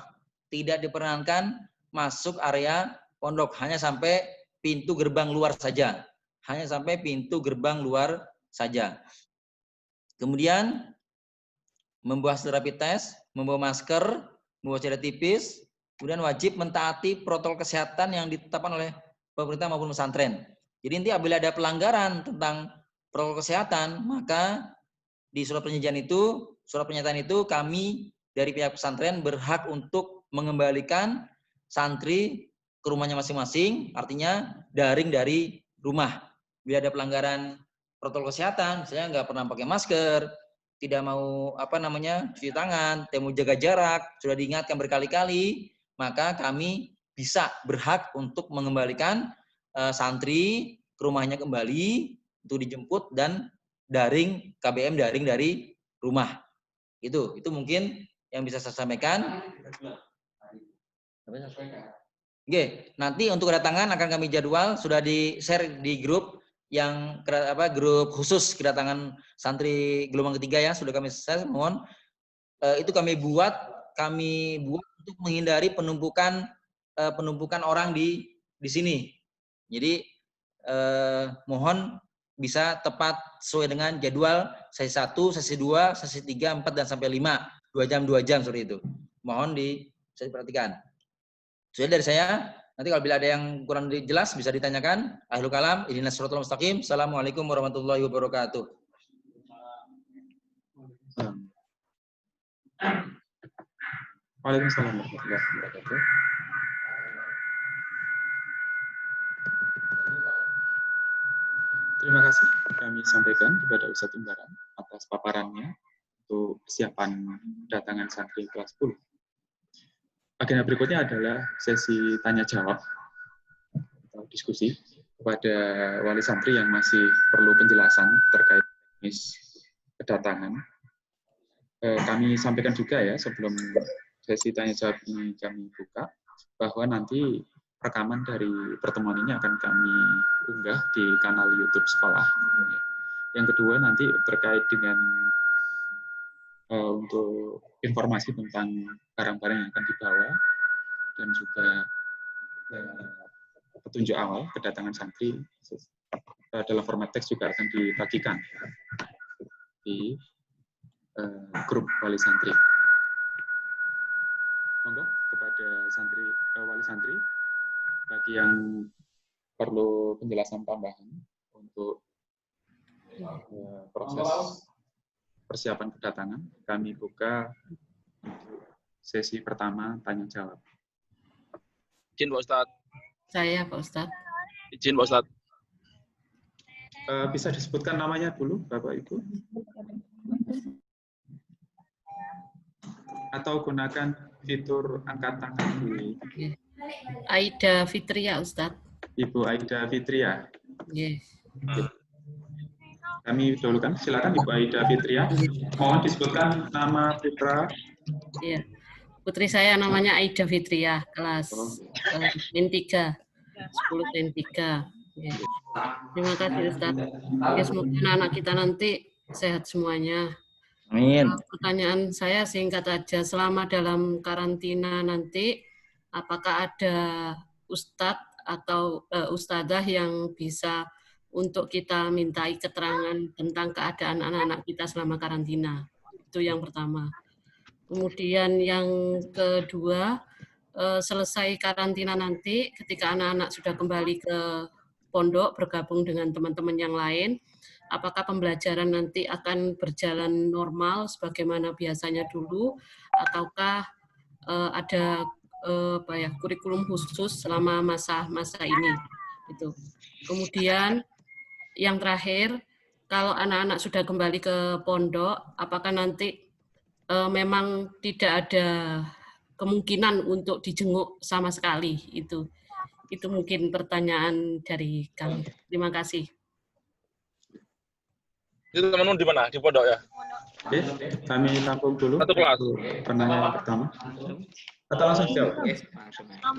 tidak diperkenankan masuk area pondok, hanya sampai pintu gerbang luar saja. Hanya sampai pintu gerbang luar saja. Kemudian membawa hasil rapid test, membawa masker, membawa cadar tipis, kemudian wajib mentaati protokol kesehatan yang ditetapkan oleh pemerintah maupun pesantren. Jadi nanti apabila ada pelanggaran tentang protokol kesehatan, maka di surat pernyataan itu kami dari pihak pesantren berhak untuk mengembalikan santri ke rumahnya masing-masing, artinya daring dari rumah. Bila ada pelanggaran protokol kesehatan, saya nggak pernah pakai masker, tidak mau cuci tangan, tidak mau jaga jarak, sudah diingatkan berkali-kali, maka kami bisa berhak untuk mengembalikan santri ke rumahnya kembali untuk dijemput dan daring KBM daring dari rumah. Itu mungkin yang bisa saya sampaikan. Oke, nanti untuk kedatangan akan kami jadwal, sudah di-share di grup yang grup khusus kedatangan santri gelombang ketiga ya, sudah kami share. Mohon itu kami buat untuk menghindari penumpukan orang di sini. Jadi mohon bisa tepat sesuai dengan jadwal sesi 1, sesi 2, sesi 3, 4 dan sampai 5, 2 jam seperti itu. Mohon bisa diperhatikan. Sudah dari saya, Nanti kalau bila ada yang kurang jelas bisa ditanyakan. Ahlul kalam, ihdinas shiratal mustaqim. Assalamualaikum warahmatullahi wabarakatuh. Waalaikumsalam warahmatullahi wabarakatuh. Terima kasih kami sampaikan kepada Ustadz Umbaran atas paparannya untuk persiapan kedatangan santri kelas 10. Agenda berikutnya adalah sesi tanya-jawab atau diskusi kepada wali santri yang masih perlu penjelasan terkait teknis kedatangan. Kami sampaikan juga ya sebelum sesi tanya-jawab ini kami buka, bahwa nanti rekaman dari pertemuan ini akan kami unggah di kanal YouTube sekolah. Yang kedua nanti terkait dengan untuk informasi tentang barang-barang yang akan dibawa dan juga petunjuk awal kedatangan santri dalam format teks juga akan dibagikan di grup wali santri. Monggo kepada wali santri bagi yang perlu penjelasan tambahan untuk proses persiapan kedatangan, kami buka untuk sesi pertama tanya jawab. Izin Pak Ustadz. Saya Pak Ustadz. Izin Pak Ustadz. Bisa disebutkan namanya dulu Bapak Ibu? Atau gunakan fitur angkat tangan di... Aida Fitria Ustadz. Ibu Aida Fitria. Yes. Kami dahulukan, silakan Ibu Aida Fitria. Mohon disebutkan nama putra. Iya. Putri saya namanya Aida Fitria, kelas N3, 10 N3. Yes. Terima kasih Ustadz. Ya, semoga anak-anak kita nanti sehat semuanya. Amin. Pertanyaan saya singkat aja, selama dalam karantina nanti, apakah ada ustadz atau ustadzah yang bisa untuk kita mintai keterangan tentang keadaan anak-anak kita selama karantina? Itu yang pertama. Kemudian yang kedua, selesai karantina nanti, ketika anak-anak sudah kembali ke pondok, bergabung dengan teman-teman yang lain, apakah pembelajaran nanti akan berjalan normal sebagaimana biasanya dulu, ataukah ada kurikulum khusus selama masa ini? Itu. Kemudian yang terakhir, kalau anak-anak sudah kembali ke pondok, apakah nanti memang tidak ada kemungkinan untuk dijenguk sama sekali? Itu mungkin pertanyaan dari kami. Terima kasih. Itu teman-teman di mana? Di pondok ya? Oke, kami tampung dulu. Satu kelas. Pertanyaan pertama. Atau langsung dijawab?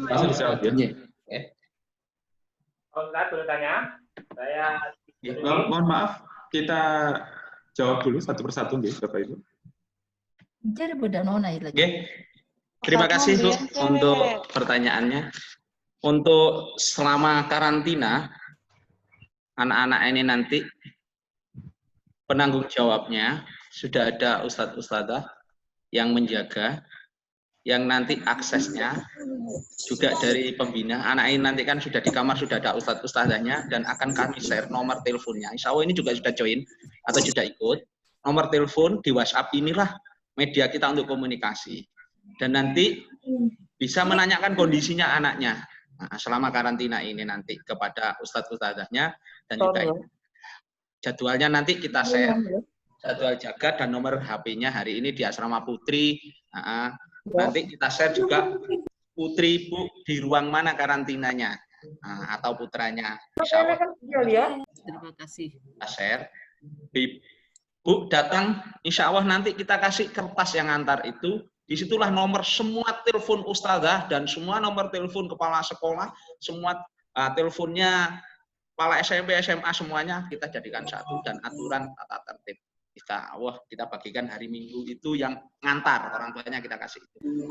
Langsung dijawab ya. Ustaz, boleh tanya? Saya mohon maaf, kita jawab dulu satu persatu nih, Bapak Ibu. Oke. Terima kasih Bu untuk pertanyaannya. Untuk selama karantina, anak-anak ini nanti penanggung jawabnya sudah ada ustadz-ustadzah yang menjaga, yang nanti aksesnya juga dari pembina. Anak ini nanti kan sudah di kamar, sudah ada ustadz-ustadzahnya, dan akan kami share nomor teleponnya. Insya Allah ini juga sudah join atau sudah ikut. Nomor telepon di WhatsApp inilah media kita untuk komunikasi. Dan nanti bisa menanyakan kondisinya anaknya selama karantina ini nanti kepada ustadz-ustadzahnya, dan juga jadwalnya nanti kita share. Jadwal jaga dan nomor HP-nya hari ini di Asrama Putri. Nanti kita share juga Putri Bu di ruang mana karantinanya atau putranya. Terima kasih. Kita share. Bu datang, insya Allah nanti kita kasih kertas yang antar itu. Disitulah nomor semua telepon ustazah dan semua nomor telepon kepala sekolah, semua teleponnya kepala SMP, SMA semuanya kita jadikan satu, dan aturan tata tertib kita bagikan hari Minggu itu yang ngantar orang tuanya kita kasih itu.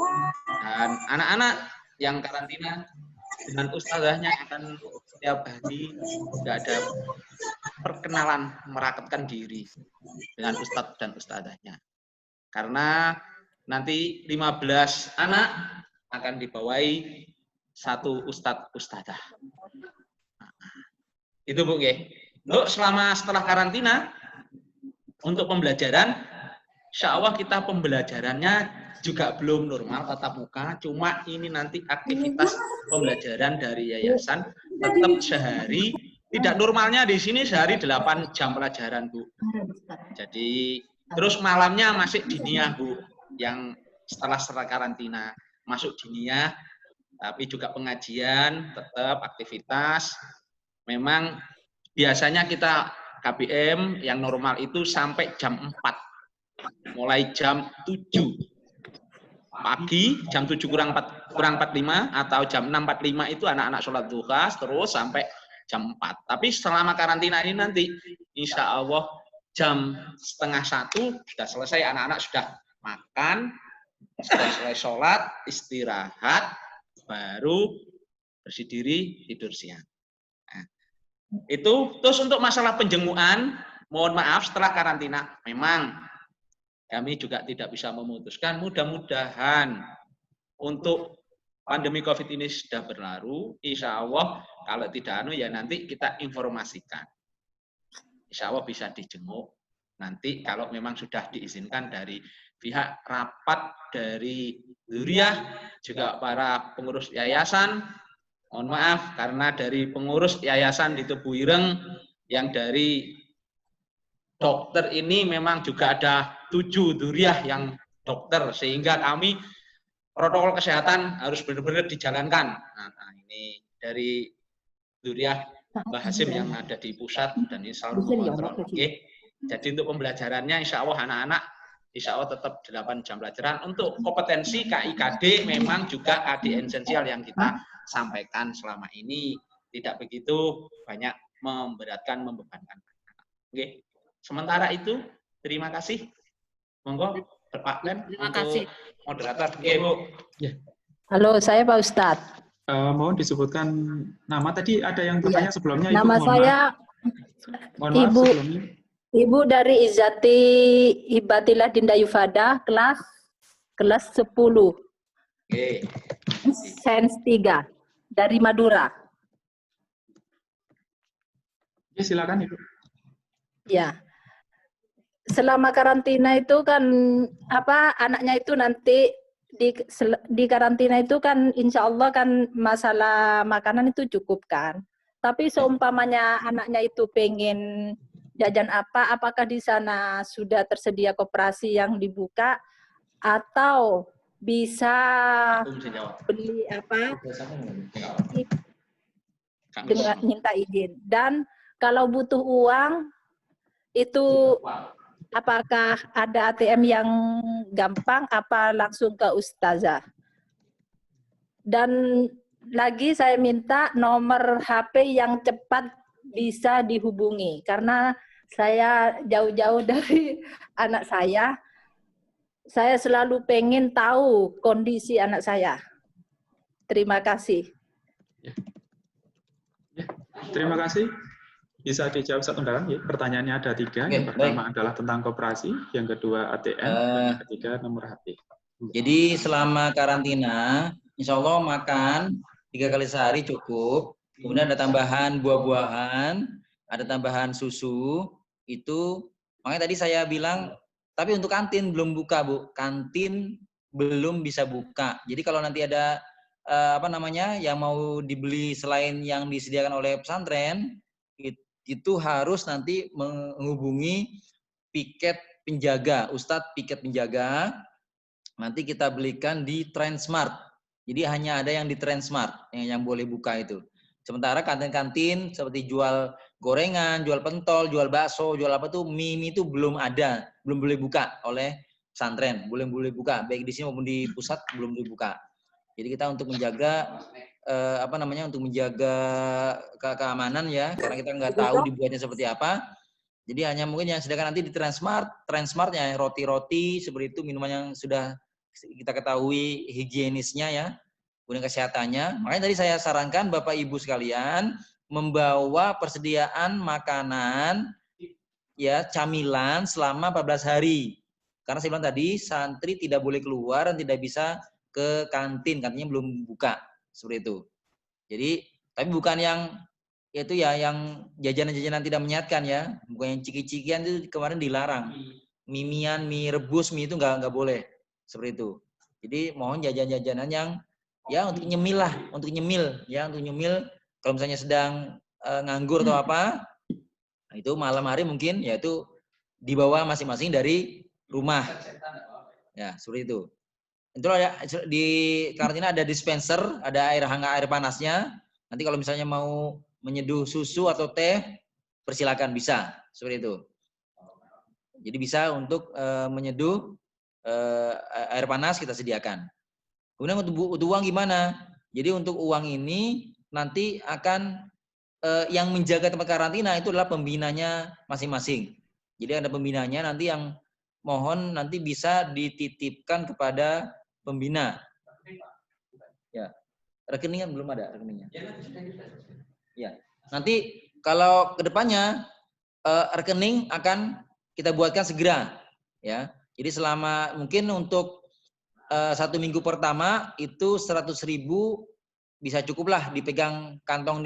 Dan anak-anak yang karantina dengan ustazahnya akan setiap hari tidak ada perkenalan, merakatkan diri dengan ustadz dan ustazahnya. Karena nanti 15 anak akan dibawai 1 ustadz ustadzah. Itu Bu nggih. Untuk setelah karantina untuk pembelajaran, insya Allah kita pembelajarannya juga belum normal tatap muka, cuma ini nanti aktivitas pembelajaran dari yayasan tetap sehari. Tidak normalnya di sini sehari 8 jam pelajaran Bu. Jadi terus malamnya masih diniyah Bu, yang setelah karantina masuk diniyah, tapi juga pengajian tetap aktivitas. Memang biasanya kita KBM yang normal itu sampai jam 4, mulai jam 7 pagi, jam 7 kurang 45 atau jam 6.45 itu anak-anak sholat duha terus sampai jam 4. Tapi selama karantina ini nanti insya Allah jam 12:30 sudah selesai, anak-anak sudah makan, sudah selesai sholat, istirahat, baru bersih diri tidur siang. Nah, itu terus untuk masalah penjemuan, mohon maaf setelah karantina memang kami juga tidak bisa memutuskan. Mudah-mudahan untuk pandemi COVID ini sudah berlalu, insya Allah kalau tidak ya nanti kita informasikan. Insya Allah bisa dijenguk. Nanti kalau memang sudah diizinkan dari pihak rapat dari Dzuriyah, juga para pengurus yayasan, mohon maaf karena dari pengurus yayasan di Tebu Ireng yang dari dokter ini memang juga ada 7 Dzuriyah yang dokter, sehingga kami protokol kesehatan harus benar-benar dijalankan. Nah, ini dari Dzuriyah Mbah Hasim yang ada di pusat dan ini selalu mengontrol. Oke. Jadi untuk pembelajarannya insya Allah anak-anak insya Allah tetap 8 jam pelajaran. Untuk kompetensi KIKD memang juga KD esensial yang kita sampaikan selama ini. Tidak begitu banyak memberatkan, membebankan. Oke. Sementara itu, terima kasih. Monggo, Pak Len, Terima kasih. Moderator. Oke, Bu. Ya. Halo, saya Pak Ustadz. Mohon disebutkan nama. Tadi ada yang bertanya sebelumnya. Ibu, Nama saya mohon maaf Ibu sebelumnya. Ibu dari Izzati Ibatilah Dinda Yufada, kelas 10. Oke. Sains 3 dari Madura. Ya, silakan Ibu. Ya. Selama karantina itu kan anaknya itu nanti di karantina itu kan insya Allah kan masalah makanan itu cukup kan. Tapi seumpamanya anaknya itu pengen jajan apakah di sana sudah tersedia koperasi yang dibuka atau bisa beli dengan minta izin. Dan kalau butuh uang itu apakah ada ATM yang gampang apa langsung ke ustazah? Dan lagi saya minta nomor HP yang cepat bisa dihubungi karena saya jauh-jauh dari anak saya. Saya selalu pengen tahu kondisi anak saya. Terima kasih. Ya, terima kasih. Bisa dijawab satu undangan ya. Pertanyaannya ada 3. Yang pertama adalah tentang koperasi, yang kedua ATM, dan yang ketiga nomor HP. Jadi selama karantina, insya Allah makan 3 kali sehari cukup. Kemudian ada tambahan buah-buahan, ada tambahan susu. Itu makanya tadi saya bilang, tapi untuk kantin belum buka Bu. Kantin belum bisa buka. Jadi kalau nanti ada yang mau dibeli selain yang disediakan oleh pesantren, itu harus nanti menghubungi piket penjaga, Ustadz piket penjaga, nanti kita belikan di Transmart. Jadi hanya ada yang di Transmart yang boleh buka itu. Sementara kantin-kantin seperti jual gorengan, jual pentol, jual bakso, jual apa tuh mie itu belum ada, belum boleh buka oleh pesantren, boleh buka baik di sini maupun di pusat belum boleh buka. Jadi kita untuk menjaga untuk menjaga keamanan ya, karena kita nggak tahu dibuatnya seperti apa. Jadi hanya mungkin yang sediakan nanti di Transmartnya roti-roti seperti itu, minuman yang sudah kita ketahui higienisnya ya, kemudian kesehatannya. Makanya tadi saya sarankan Bapak Ibu sekalian membawa persediaan makanan ya, camilan selama 14 hari. Karena saya bilang tadi santri tidak boleh keluar dan tidak bisa ke kantin, kantinnya belum buka. seperti itu. Jadi tapi bukan yang itu ya yang jajanan-jajanan tidak menyehatkan ya, bukan yang ciki-cikian itu kemarin dilarang. Mimian, mie rebus, mie itu nggak boleh seperti itu. Jadi mohon jajan-jajanan yang ya untuk nyemil lah, untuk nyemil ya, untuk nyemil. Kalau misalnya sedang nganggur atau apa, nah itu malam hari mungkin yaitu dibawa masing-masing dari rumah. Ya seperti itu. Itu ya, di karantina ada dispenser, ada air hangat, air panasnya. Nanti kalau misalnya mau menyeduh susu atau teh, persilakan bisa seperti itu. Jadi bisa untuk menyeduh air panas kita sediakan. Kemudian untuk uang gimana? Jadi untuk uang ini nanti akan yang menjaga tempat karantina itu adalah pembinanya masing-masing. Jadi ada pembinanya nanti yang mohon nanti bisa dititipkan kepada pembina. Ya, rekeningnya belum ada rekeningnya. Ya, nanti kalau kedepannya rekening akan kita buatkan segera, ya. Jadi selama mungkin untuk 1 minggu pertama itu 100.000 bisa cukuplah dipegang kantong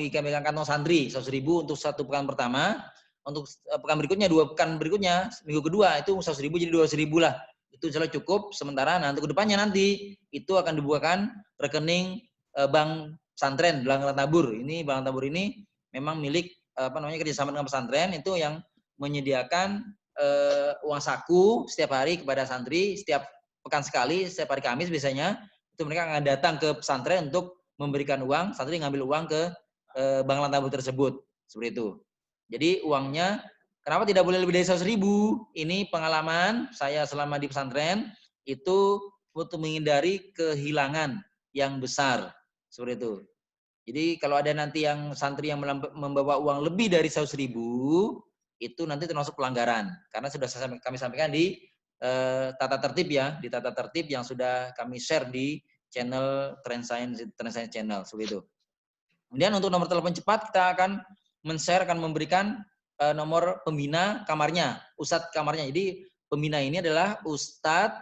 santri 100.000 untuk 1 pekan pertama. Untuk pekan berikutnya 2 pekan berikutnya minggu kedua itu 100.000 jadi 200.000 lah. Itu insya Allah cukup sementara. Nah untuk kedepannya nanti itu akan dibukakan rekening bank pesantren Bank Tabur. Ini Bank Tabur ini memang milik kerjasama dengan pesantren itu yang menyediakan uang saku setiap hari kepada santri setiap pekan sekali, setiap hari Kamis biasanya itu mereka akan datang ke pesantren untuk memberikan uang, santri ngambil uang ke Bank Tabur tersebut seperti itu. Jadi uangnya kenapa tidak boleh lebih dari 100.000? Ini pengalaman saya selama di pesantren itu untuk menghindari kehilangan yang besar seperti itu. Jadi kalau ada nanti yang santri yang membawa uang lebih dari 100.000 itu nanti termasuk pelanggaran karena sudah kami sampaikan di tata tertib ya, di tata tertib yang sudah kami share di channel Trend Science Channel seperti itu. Kemudian untuk nomor telepon cepat kita akan men-share, akan memberikan nomor pembina kamarnya, ustadz kamarnya. Jadi pembina ini adalah ustadz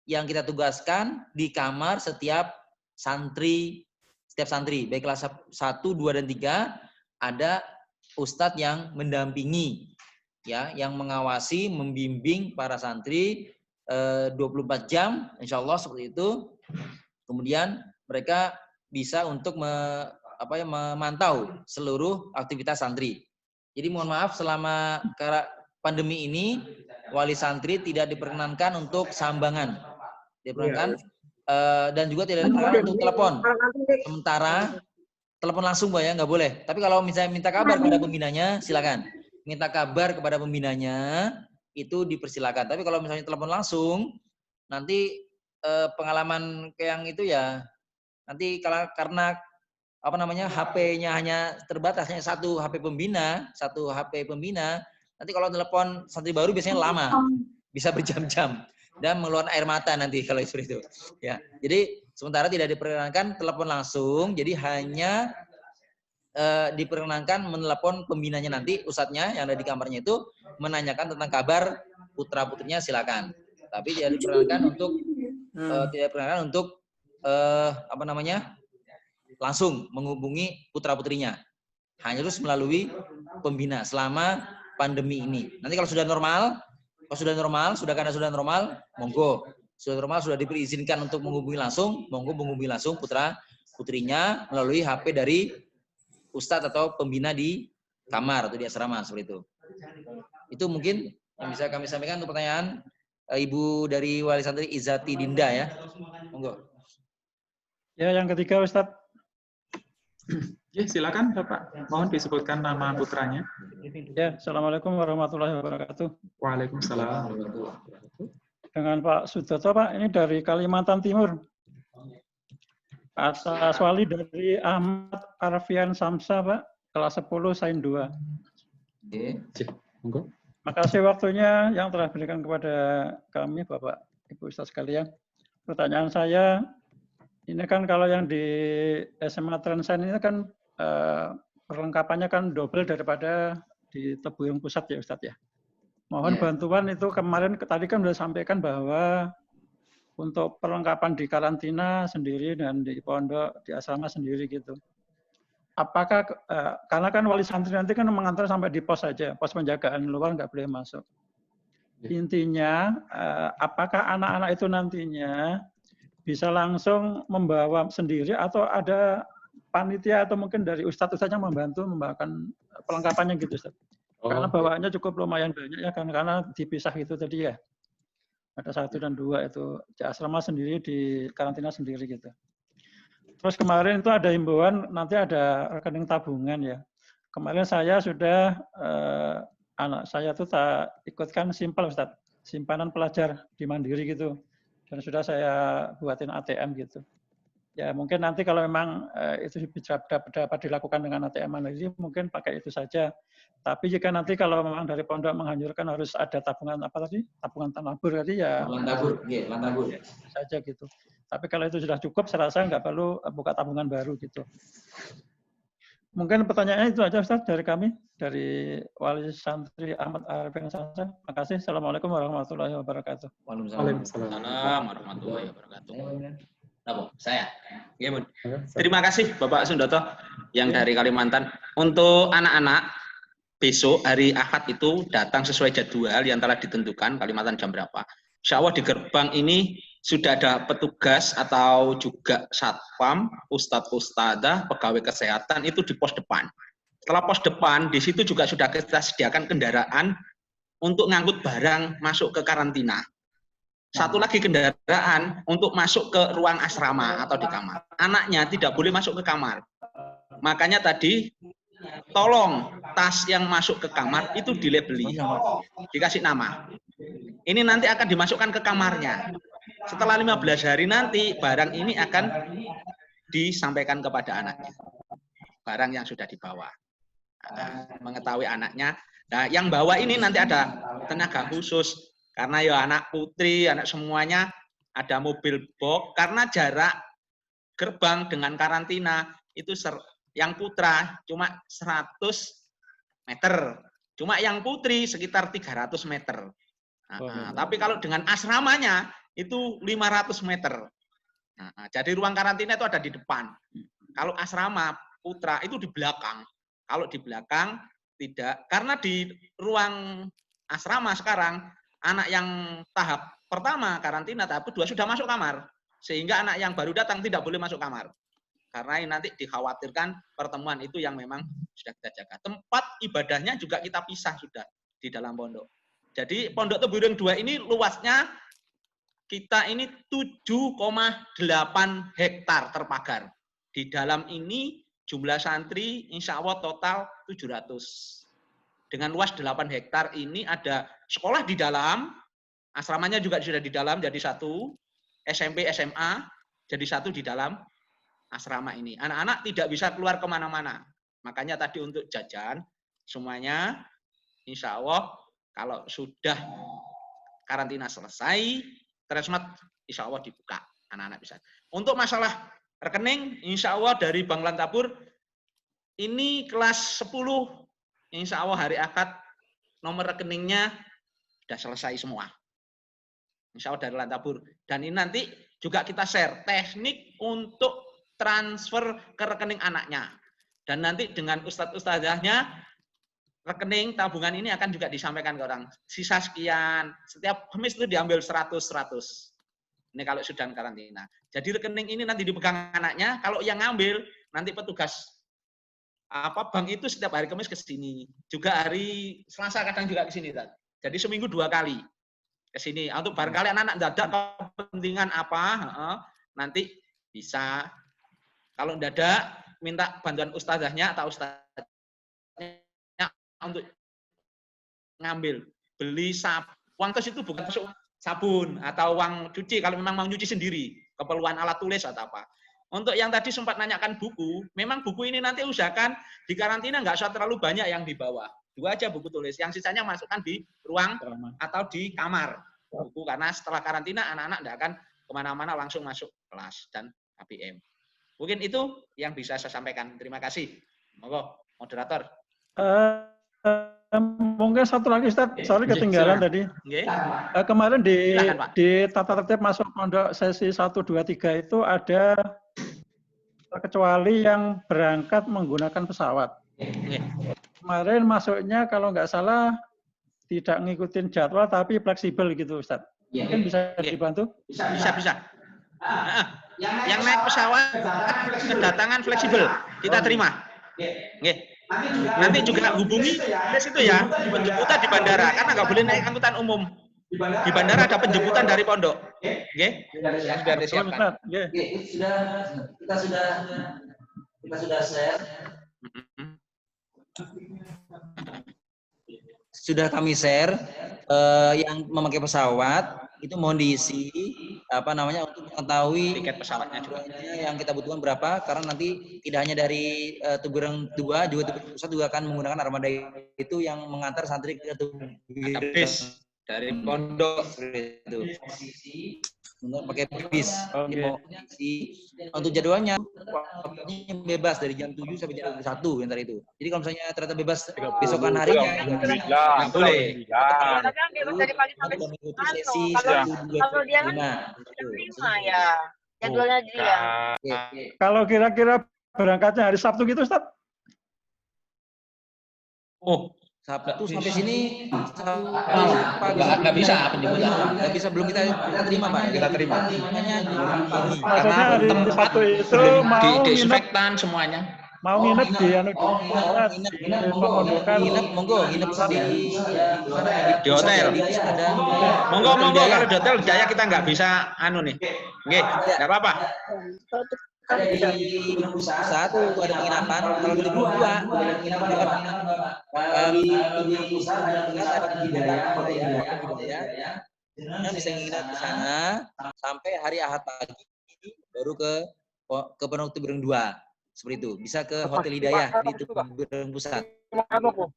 yang kita tugaskan di kamar setiap santri, baik kelas 1, 2, dan 3 ada ustadz yang mendampingi, ya, yang mengawasi, membimbing para santri 24 jam, insya Allah seperti itu. Kemudian mereka bisa untuk memantau seluruh aktivitas santri. Jadi mohon maaf selama pandemi ini wali santri tidak diperkenankan untuk sambangan, diperkenankan dan juga tidak diperkenankan untuk telepon. Sementara telepon langsung Mbak ya nggak boleh. Tapi kalau misalnya minta kabar kepada pembinanya silakan. Minta kabar kepada pembinanya itu dipersilakan. Tapi kalau misalnya telepon langsung nanti pengalaman yang itu ya nanti karena HP-nya hanya terbatas, hanya 1 HP pembina, nanti kalau telepon santri baru biasanya lama, bisa berjam-jam dan mengeluarkan air mata nanti kalau seperti itu. Ya, jadi sementara tidak diperkenankan telepon langsung, jadi hanya diperkenankan menelepon pembinanya nanti, ustadznya yang ada di kamarnya itu menanyakan tentang kabar putra-putrinya silakan. Tapi tidak diperkenankan untuk langsung menghubungi putra-putrinya. Hanya terus melalui pembina selama pandemi ini. Nanti kalau sudah normal, monggo. Sudah normal, sudah diizinkan untuk menghubungi langsung, monggo menghubungi langsung putra-putrinya melalui HP dari ustadz atau pembina di kamar atau di asrama seperti itu. Itu mungkin yang bisa kami sampaikan untuk pertanyaan Ibu dari Wali Santri Izati Dinda ya. Monggo. Ya, yang ketiga Ustadz. Ya, silakan Bapak. Mohon disebutkan nama putranya. Ya, Assalamualaikum warahmatullahi wabarakatuh. Waalaikumsalam. Dengan Pak Sudoto, Pak, ini dari Kalimantan Timur. Atas wali dari Ahmad Arfian Samsa, Pak, kelas 10 Sain 2. Oke. Monggo. Makasih waktunya yang telah berikan kepada kami, Bapak, Ibu Ustaz sekalian. Pertanyaan saya, ini kan kalau yang di SMA Trend Science ini kan perlengkapannya kan double daripada di Tebuireng Pusat ya Ustadz ya. Mohon bantuan itu kemarin tadi kan sudah sampaikan bahwa untuk perlengkapan di karantina sendiri dan di pondok, di asrama sendiri gitu. Apakah, karena kan wali santri nanti kan mengantar sampai di pos saja, pos penjagaan, luar nggak boleh masuk. Intinya, apakah anak-anak itu nantinya bisa langsung membawa sendiri atau ada panitia atau mungkin dari ustadz-ustadz yang membantu membawakan perlengkapannya gitu, Ustadz? Karena bawaannya cukup lumayan banyak ya, karena dipisah itu tadi ya. Ada 1 dan 2 itu di asrama sendiri, di karantina sendiri gitu. Terus kemarin itu ada himbauan nanti ada rekening tabungan ya. Kemarin saya sudah anak saya tuh tak ikutkan simpel Ustadz, simpanan pelajar di Mandiri gitu. Dan sudah saya buatin ATM gitu. Ya mungkin nanti kalau memang itu dapat dilakukan dengan ATM Mandiri mungkin pakai itu saja. Tapi jika nanti kalau memang dari pondok menghancurkan harus ada tabungan apa tadi? Tabungan tanabur tadi ya. Tabur. Saja gitu. Tapi kalau itu sudah cukup, saya rasa nggak perlu buka tabungan baru gitu. Mungkin pertanyaannya itu aja Ustaz dari kami, dari Wali Santri Ahmad Arifin Sansa. Terima kasih. Assalamualaikum warahmatullahi wabarakatuh. Waalaikumsalam warahmatullahi wabarakatuh. Saya. Ya, Bun. Terima kasih Bapak Sundoto yang dari Kalimantan. Untuk anak-anak, besok hari Ahad itu datang sesuai jadwal yang telah ditentukan Kalimantan jam berapa. Insya Allah di gerbang ini sudah ada petugas atau juga satpam, ustadz, ustadzah, pegawai kesehatan itu di pos depan. Setelah pos depan, di situ juga sudah kita sediakan kendaraan untuk ngangkut barang masuk ke karantina. Satu lagi kendaraan untuk masuk ke ruang asrama atau di kamar. Anaknya tidak boleh masuk ke kamar. Makanya tadi tolong tas yang masuk ke kamar itu dilabeli, dikasih nama. Ini nanti akan dimasukkan ke kamarnya. Setelah 15 hari nanti barang ini akan disampaikan kepada anaknya. Barang yang sudah dibawa. Mengetahui anaknya. Nah, yang bawa ini nanti ada tenaga khusus. Karena ya anak putri, anak semuanya ada mobil box. Karena jarak gerbang dengan karantina itu yang putra cuma 100 meter. Cuma yang putri sekitar 300 meter. Tapi kalau dengan asramanya itu 500 meter. Jadi ruang karantina itu ada di depan. Kalau asrama putra itu di belakang. Kalau di belakang tidak. Karena di ruang asrama sekarang, anak yang tahap pertama karantina, tahap kedua sudah masuk kamar. Sehingga anak yang baru datang tidak boleh masuk kamar. Karena ini nanti dikhawatirkan pertemuan itu yang memang sudah kita jaga. Tempat ibadahnya juga kita pisah sudah di dalam pondok. Jadi Pondok Tebu Ireng 2 ini luasnya kita ini 7,8 hektar terpagar. Di dalam ini jumlah santri insya Allah total 700. Dengan luas 8 hektar ini ada sekolah di dalam, asramanya juga sudah di dalam jadi satu, SMP, SMA jadi satu di dalam asrama ini. Anak-anak tidak bisa keluar kemana-mana. Makanya tadi untuk jajan, semuanya insya Allah kalau sudah karantina selesai, Transmart insya Allah dibuka. Anak-anak bisa. Untuk masalah rekening, insya Allah dari Bank Lantabur, ini kelas 10, insya Allah hari Ahad, nomor rekeningnya sudah selesai semua. Insya Allah dari Lantabur. Dan ini nanti juga kita share teknik untuk transfer ke rekening anaknya. Dan nanti dengan ustadz-ustadzahnya, rekening tabungan ini akan juga disampaikan ke orang. Sisa sekian, setiap Kamis itu diambil 100. Ini kalau sudah karantina. Jadi rekening ini nanti dipegang anaknya, kalau yang ngambil, nanti petugas bank itu setiap hari Kamis ke sini. Juga hari Selasa kadang juga ke sini. Jadi seminggu 2 kali ke sini. Untuk barangkali anak-anak dadak kepentingan apa, nanti bisa. Kalau dadak, minta bantuan ustazahnya atau ustazahnya untuk ngambil, beli uang tos itu bukan masuk sabun atau uang cuci kalau memang mau nyuci sendiri, keperluan alat tulis atau apa. Untuk yang tadi sempat nanyakan buku, memang buku ini nanti usahakan di karantina nggak usah terlalu banyak yang dibawa. 2 aja buku tulis, yang sisanya masukkan di ruang atau di kamar buku, karena setelah karantina anak-anak nggak akan kemana-mana, langsung masuk kelas dan KPM. Mungkin itu yang bisa saya sampaikan. Terima kasih. Monggo, moderator. Mungkin satu lagi Ustaz, soalnya ketinggalan tadi. Kemarin di tata tertib masuk pondok sesi 1, 2, 3 itu ada kecuali yang berangkat menggunakan pesawat. Kemarin masuknya kalau nggak salah tidak ngikutin jadwal tapi fleksibel gitu Ustaz. Mungkin bisa dibantu? Bisa. Yang naik pesawat kedatangan fleksibel kita terima. Nanti juga hubungi di situ ya, penjemputan di bandara, karena nggak boleh naik angkutan umum. Di bandara ada penjemputan dari pondok. Sudah disiapkan. Kita sudah share. Sudah kami share yang memakai pesawat itu mohon diisi untuk mengetahui tiket pesawatnya juga yang kita butuhkan berapa, karena nanti tidak hanya dari Tubureng 2 juga Tubureng Pusat juga akan menggunakan armada itu yang mengantar santri ke Tubureng dari pondok itu untuk pakai bis. Untuk jadwalnya bebas dari jam 7 sampai jam 21 yang tadi itu. Jadi kalau misalnya ternyata bebas besokan harinya nggak boleh. Dari pagi sampai sesi kalau dia kan terima ya jadwalnya dia. Kalau kira-kira berangkatnya hari Sabtu gitu Ustaz? Sabtu sampai sini nggak bisa penjemputan. Nggak bisa, belum kita terima Pak. Kita terima. Maksudnya hari Sabtu itu mau disinfektan semuanya. Mau nginep di nginep di hotel. Monggo kalau di hotel Jaya kita nggak bisa nih. Nggak apa-apa. Di pusat ada penginapan, kalau di Tubureng 2 ada budaya, bisa nginep di sana sampai hari Ahad pagi baru ke Pondok Tubureng 2. Seperti itu. Bisa ke Hotel Hidayah di Tubureng Pusat.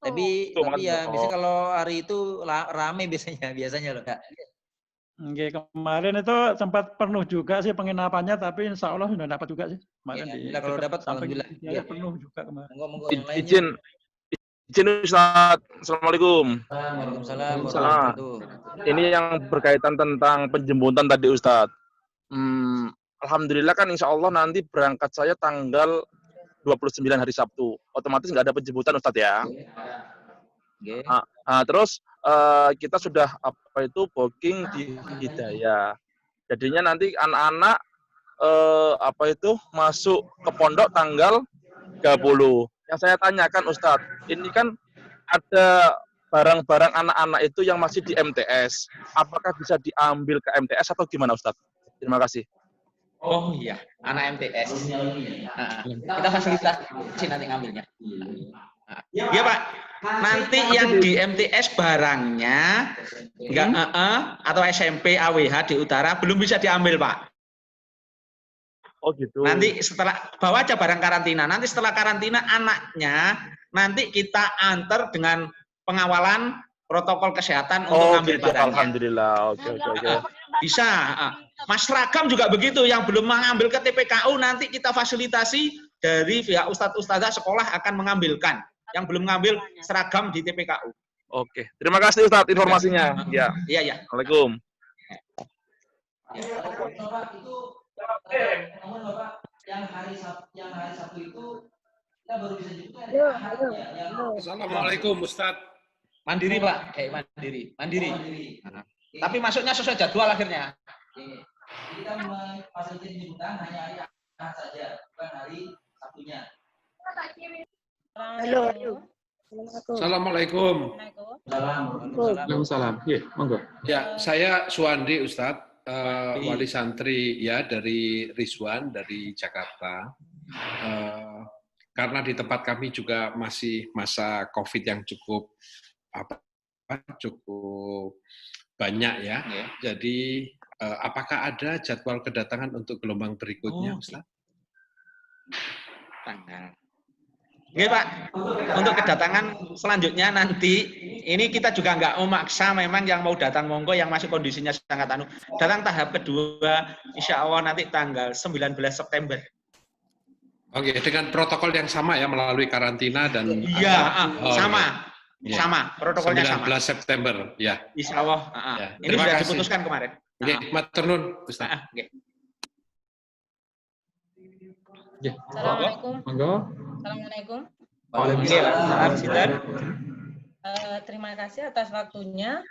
Tapi ya biasanya kalau hari itu rame biasanya loh, Kak. Oke, kemarin itu sempat penuh juga sih penginapannya, tapi insya Allah sudah dapat juga sih. Kemarin kalau dapat alhamdulillah penuh juga kemarin. Izin Ustaz, Assalamualaikum. Waalaikumsalam. Ini yang berkaitan tentang penjemputan tadi Ustaz. Alhamdulillah kan insya Allah nanti berangkat saya tanggal 29 hari Sabtu. Otomatis nggak ada penjemputan Ustaz ya. Terus kita sudah booking di Hidayah. Jadinya nanti anak-anak masuk ke pondok tanggal 30. Yang saya tanyakan Ustadz, ini kan ada barang-barang anak-anak itu yang masih di MTS. Apakah bisa diambil ke MTS atau gimana Ustadz? Terima kasih. Oh iya, anak MTS. Kita fasilitasi nanti ngambilnya. Iya Pak. Nanti yang di MTS barangnya atau SMP AWH di utara belum bisa diambil Pak. Oh gitu. Nanti setelah bawa aja barang karantina. Nanti setelah karantina anaknya nanti kita antar dengan pengawalan protokol kesehatan untuk ngambil barangnya. Alhamdulillah. Oke. Bisa. Mas Ragam juga begitu. Yang belum mengambil ke TPKU nanti kita fasilitasi dari pihak ustadz-ustadzah sekolah akan mengambilkan. Yang belum ngambil seragam di TPKU. Oke. Terima kasih Ustadz informasinya. Ya. Iya. Assalamualaikum. Yang hari Sabtu itu kita baru bisa jemput. Assalamualaikum Ustadz. Mandiri Pak, mandiri. Tapi masuknya sesuai jadwal akhirnya. Kita memfasilitasi jemputan hanya hari Ahad saja, bukan hari Sabtunya. Halo. Assalamualaikum. Waalaikumsalam. Ya, monggo. Ya, saya Suwandi Ustadz, wali santri ya dari Rizwan dari Jakarta. Karena di tempat kami juga masih masa COVID yang cukup banyak ya. Jadi apakah ada jadwal kedatangan untuk gelombang berikutnya, Ustaz? Tanggal. Oke Pak, untuk kedatangan selanjutnya nanti, ini kita juga nggak memaksa, memang yang mau datang monggo, yang masih kondisinya sangat datang tahap kedua, insya Allah nanti tanggal 19 September. Oke, dengan protokol yang sama ya, melalui karantina dan... Iya, sama. Ya. Sama, protokolnya 19 sama. September, ya. Insya Allah. Ya. Ini Terima sudah kasih. diputuskan kemarin. Oke, matur nuwun, Ustaz. Assalamualaikum. Monggo. Assalamualaikum. Waalaikumsalam. Terima kasih atas waktunya.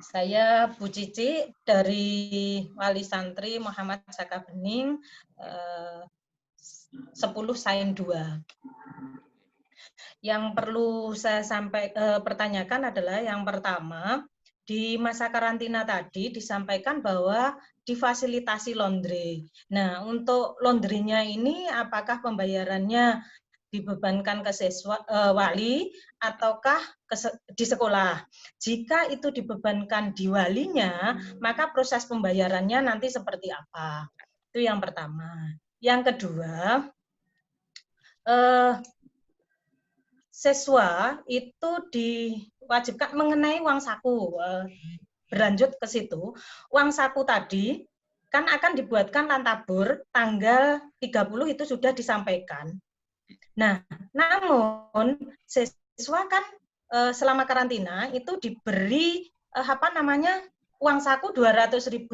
Saya Bu Cici dari Wali Santri Muhammad Saka Bening 10 Sain 2. Yang perlu saya pertanyakan adalah yang pertama, di masa karantina tadi disampaikan bahwa difasilitasi laundry. Nah, untuk laundrynya ini apakah pembayarannya dibebankan ke siswa wali ataukah di sekolah? Jika itu dibebankan di walinya, maka proses pembayarannya nanti seperti apa? Itu yang pertama. Yang kedua, siswa itu diwajibkan mengenai uang saku. Berlanjut ke situ, uang saku tadi kan akan dibuatkan lantabur tanggal 30 itu sudah disampaikan. Nah, namun siswa kan selama karantina itu diberi uang saku Rp200.000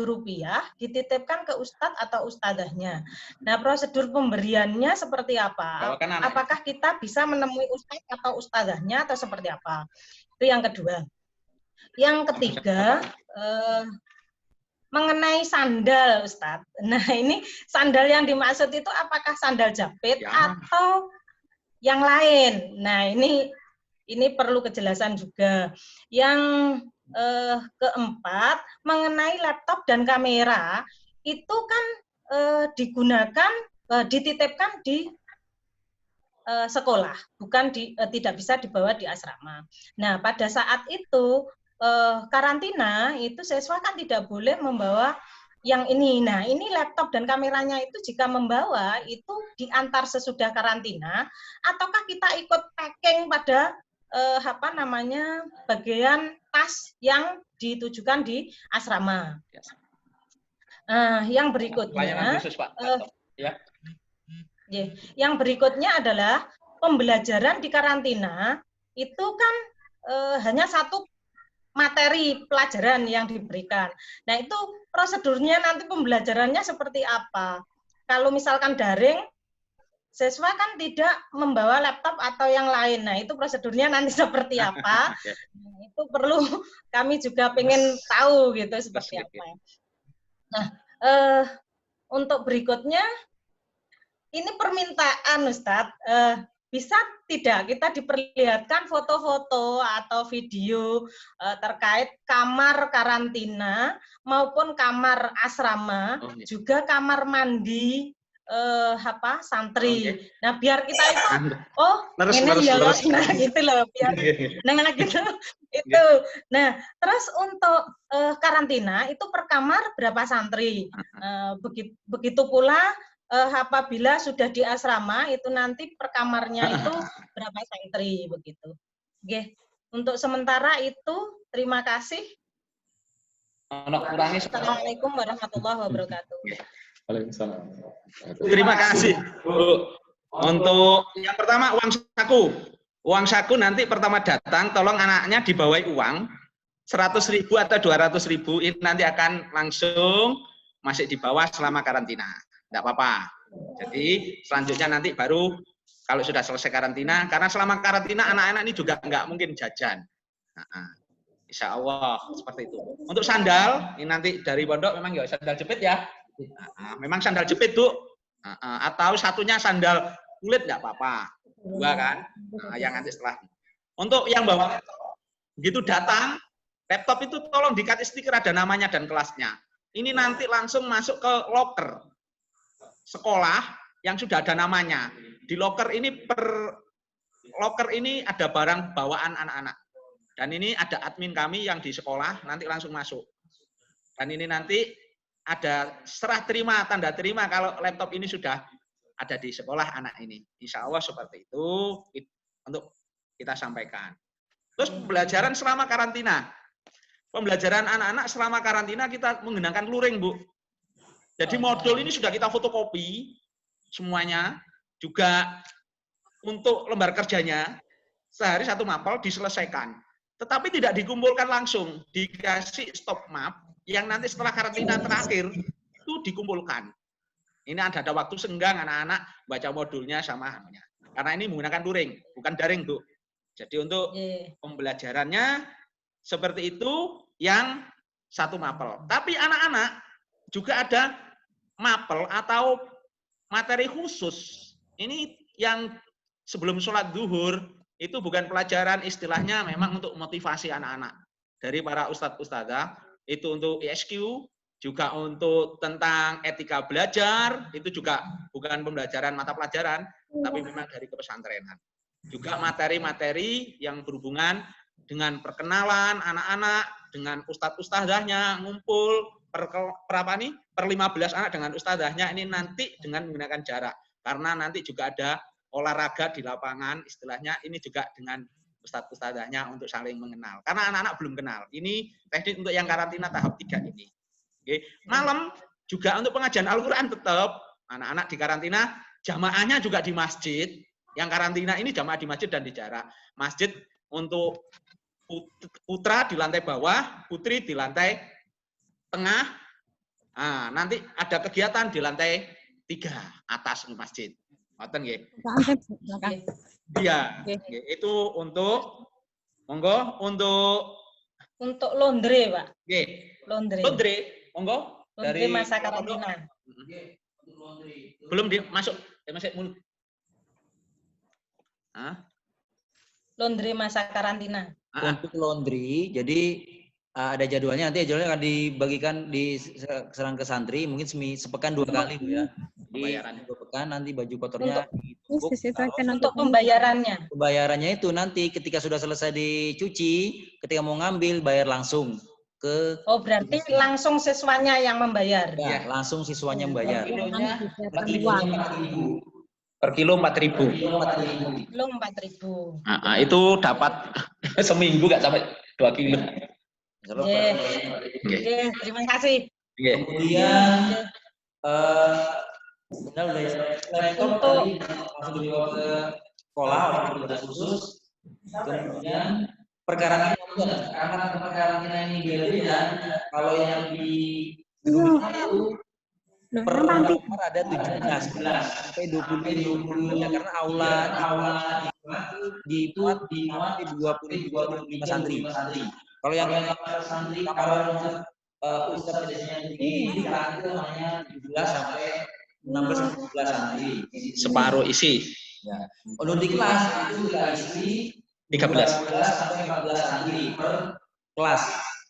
dititipkan ke ustadz atau ustadzahnya. Nah, prosedur pemberiannya seperti apa? Apakah kita bisa menemui ustadz atau ustadzahnya atau seperti apa? Itu yang kedua. Yang ketiga, mengenai sandal, Ustadz. Nah, ini sandal yang dimaksud itu apakah sandal jepit atau yang lain? Nah, ini perlu kejelasan juga. Yang keempat, mengenai laptop dan kamera, itu kan dititipkan di sekolah, bukan tidak bisa dibawa di asrama. Nah, pada saat itu karantina itu siswa kan tidak boleh membawa yang ini. Nah, ini laptop dan kameranya itu jika membawa itu diantar sesudah karantina ataukah kita ikut packing pada bagian tas yang ditujukan di asrama. Yang berikutnya yang berikutnya adalah pembelajaran di karantina itu kan hanya satu materi pelajaran yang diberikan. Nah, itu prosedurnya nanti pembelajarannya seperti apa? Kalau misalkan daring, siswa kan tidak membawa laptop atau yang lain. Nah, itu prosedurnya nanti seperti apa? Nah, itu perlu kami juga pengen tahu gitu seperti apa. Nah, untuk berikutnya, ini permintaan Ustadz, bisa tidak kita diperlihatkan foto-foto atau video terkait kamar karantina maupun kamar asrama, juga kamar mandi santri. Nah, biar kita itu gitu loh, biar gitu itu. Nah, terus untuk karantina itu per kamar berapa santri? Begitu pula apabila sudah di asrama itu nanti per kamarnya itu berapa santri begitu. Oke. Untuk sementara itu terima kasih. Assalamualaikum warahmatullahi wabarakatuh. Waalaikumsalam. Terima kasih, Bu. Untuk yang pertama uang saku. Uang saku nanti pertama datang tolong anaknya dibawahi uang 100.000 atau 200.000 ini nanti akan langsung masih di bawah selama karantina. Tidak apa-apa. Jadi selanjutnya nanti baru kalau sudah selesai karantina, karena selama karantina anak-anak ini juga nggak mungkin jajan. Insya Allah seperti itu. Untuk sandal, ini nanti dari pondok memang ya sandal jepit ya. Memang sandal jepit Bu. Atau satunya sandal kulit nggak apa-apa. Dua kan. Yang nanti setelah. Untuk yang bawa laptop, begitu datang, laptop itu tolong dikasih stiker ada namanya dan kelasnya. Ini nanti langsung masuk ke loker sekolah yang sudah ada namanya. Di loker ini ada barang bawaan anak-anak. Dan ini ada admin kami yang di sekolah nanti langsung masuk. Dan ini nanti ada serah terima, tanda terima kalau laptop ini sudah ada di sekolah anak ini. Insya Allah seperti itu untuk kita sampaikan. Terus pembelajaran selama karantina. Pembelajaran anak-anak selama karantina kita menggunakan luring, Bu. Jadi modul ini sudah kita fotokopi semuanya, juga untuk lembar kerjanya sehari 1 mapel diselesaikan. Tetapi tidak dikumpulkan langsung, dikasih stop map yang nanti setelah karantina terakhir itu dikumpulkan. Ini ada waktu senggang anak-anak baca modulnya sama anunya. Karena ini menggunakan luring, bukan daring, Bu. Jadi untuk pembelajarannya seperti itu yang 1 mapel. Tapi anak-anak juga ada mapel atau materi khusus. Ini yang sebelum sholat zuhur itu bukan pelajaran, istilahnya memang untuk motivasi anak-anak. Dari para ustadz ustadzah, itu untuk ISQ, juga untuk tentang etika belajar, itu juga bukan pembelajaran mata pelajaran, tapi memang dari kepesantrenan. Juga materi-materi yang berhubungan dengan perkenalan anak-anak, dengan ustadz ustadzahnya, ngumpul, per 15 anak dengan ustadzahnya, ini nanti dengan menggunakan jarak. Karena nanti juga ada olahraga di lapangan, istilahnya ini juga dengan ustadz ustadzahnya untuk saling mengenal. Karena anak-anak belum kenal. Ini teknik untuk yang karantina tahap 3 ini. Oke. Malam juga untuk pengajian Al-Quran tetap anak-anak di karantina, jamaahnya juga di masjid. Yang karantina ini jamaah di masjid dan di jarak. Masjid untuk putra di lantai bawah, putri di lantai tengah. Nah, nanti ada kegiatan di lantai 3 atas masjid. Ngoten nggih. Iya, itu untuk monggo untuk laundry, Pak. Nggih. Laundry, monggo dari masa karantina. Belum masuk mulut. Laundry masa karantina. Untuk laundry, jadi ada jadwalnya, nanti jadwalnya akan dibagikan serang ke santri, mungkin sepekan 2 kali, Bu ya. Di 2 pekan nanti baju kotornya untuk pembayarannya. Pembayarannya itu nanti ketika sudah selesai dicuci, ketika mau ngambil bayar langsung ke. Oh, berarti langsung siswanya yang membayar. Ya, langsung siswanya membayar. Per kilo 4.000. Kilo 4.000. Itu dapat seminggu nggak sampai 2 kilo. Oke, terima kasih. Kemudian laptop langsung dibawa ke sekolah untuk khusus. Kemudian perkarantina karena perkarantina ini beda-beda. Kalau yang di gedung itu per kamar ada 17 sampai 20 ya, karena aula dimuat di 25 santri. Kalau yang santri kamar ustadz biasanya di itu hanya 17 sampai 16-17 santri. Separuh isi. Ya. Untuk di kelas itu kita isi 13 sampai 14 santri per kelas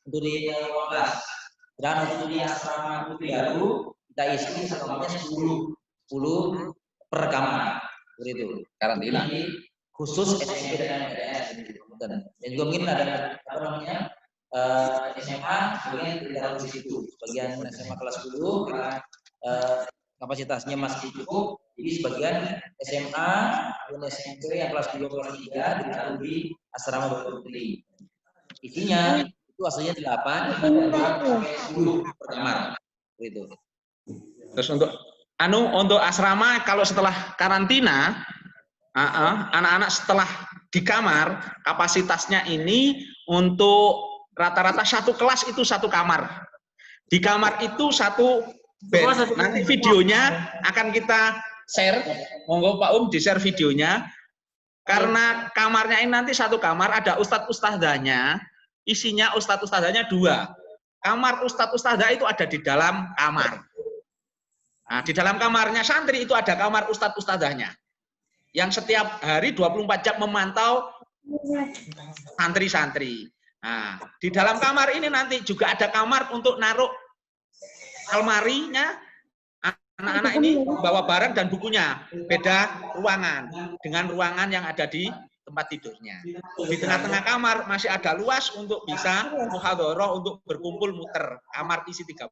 untuk di kelas. Dan untuk di asrama putri baru kita isi semuanya 10 per kamar. Begitu. Karantina. Khusus SMP dan MTS. Dan juga mungkin ada SMA sebagian tidak di situ. Sebagian SMA kelas 10 karena kapasitasnya masih cukup. Jadi sebagian SMA dan SMP yang kelas 2 kelas 3 ditaruh di asrama putri. Isinya itu aslinya 8 sampai 10 per kamar. Begitu. Terus untuk asrama kalau setelah karantina, anak-anak setelah di kamar kapasitasnya ini untuk rata-rata 1 kelas itu 1 kamar. Di kamar itu 1 bed. Nanti videonya akan kita share. Monggo Pak di share videonya. Karena kamarnya ini nanti 1 kamar ada ustadz ustadzahnya. Isinya ustadz ustadzahnya 2. Kamar ustadz ustadzah itu ada di dalam kamar. Nah, di dalam kamarnya santri itu ada kamar ustadz ustadzahnya. Yang setiap hari 24 jam memantau santri-santri. Nah, di dalam kamar ini nanti juga ada kamar untuk naruh almarinya. Anak-anak ini bawa barang dan bukunya. Beda ruangan dengan ruangan yang ada di tempat tidurnya. Di tengah-tengah kamar masih ada luas untuk bisa muhadharah, untuk berkumpul muter. Kamar isi 30.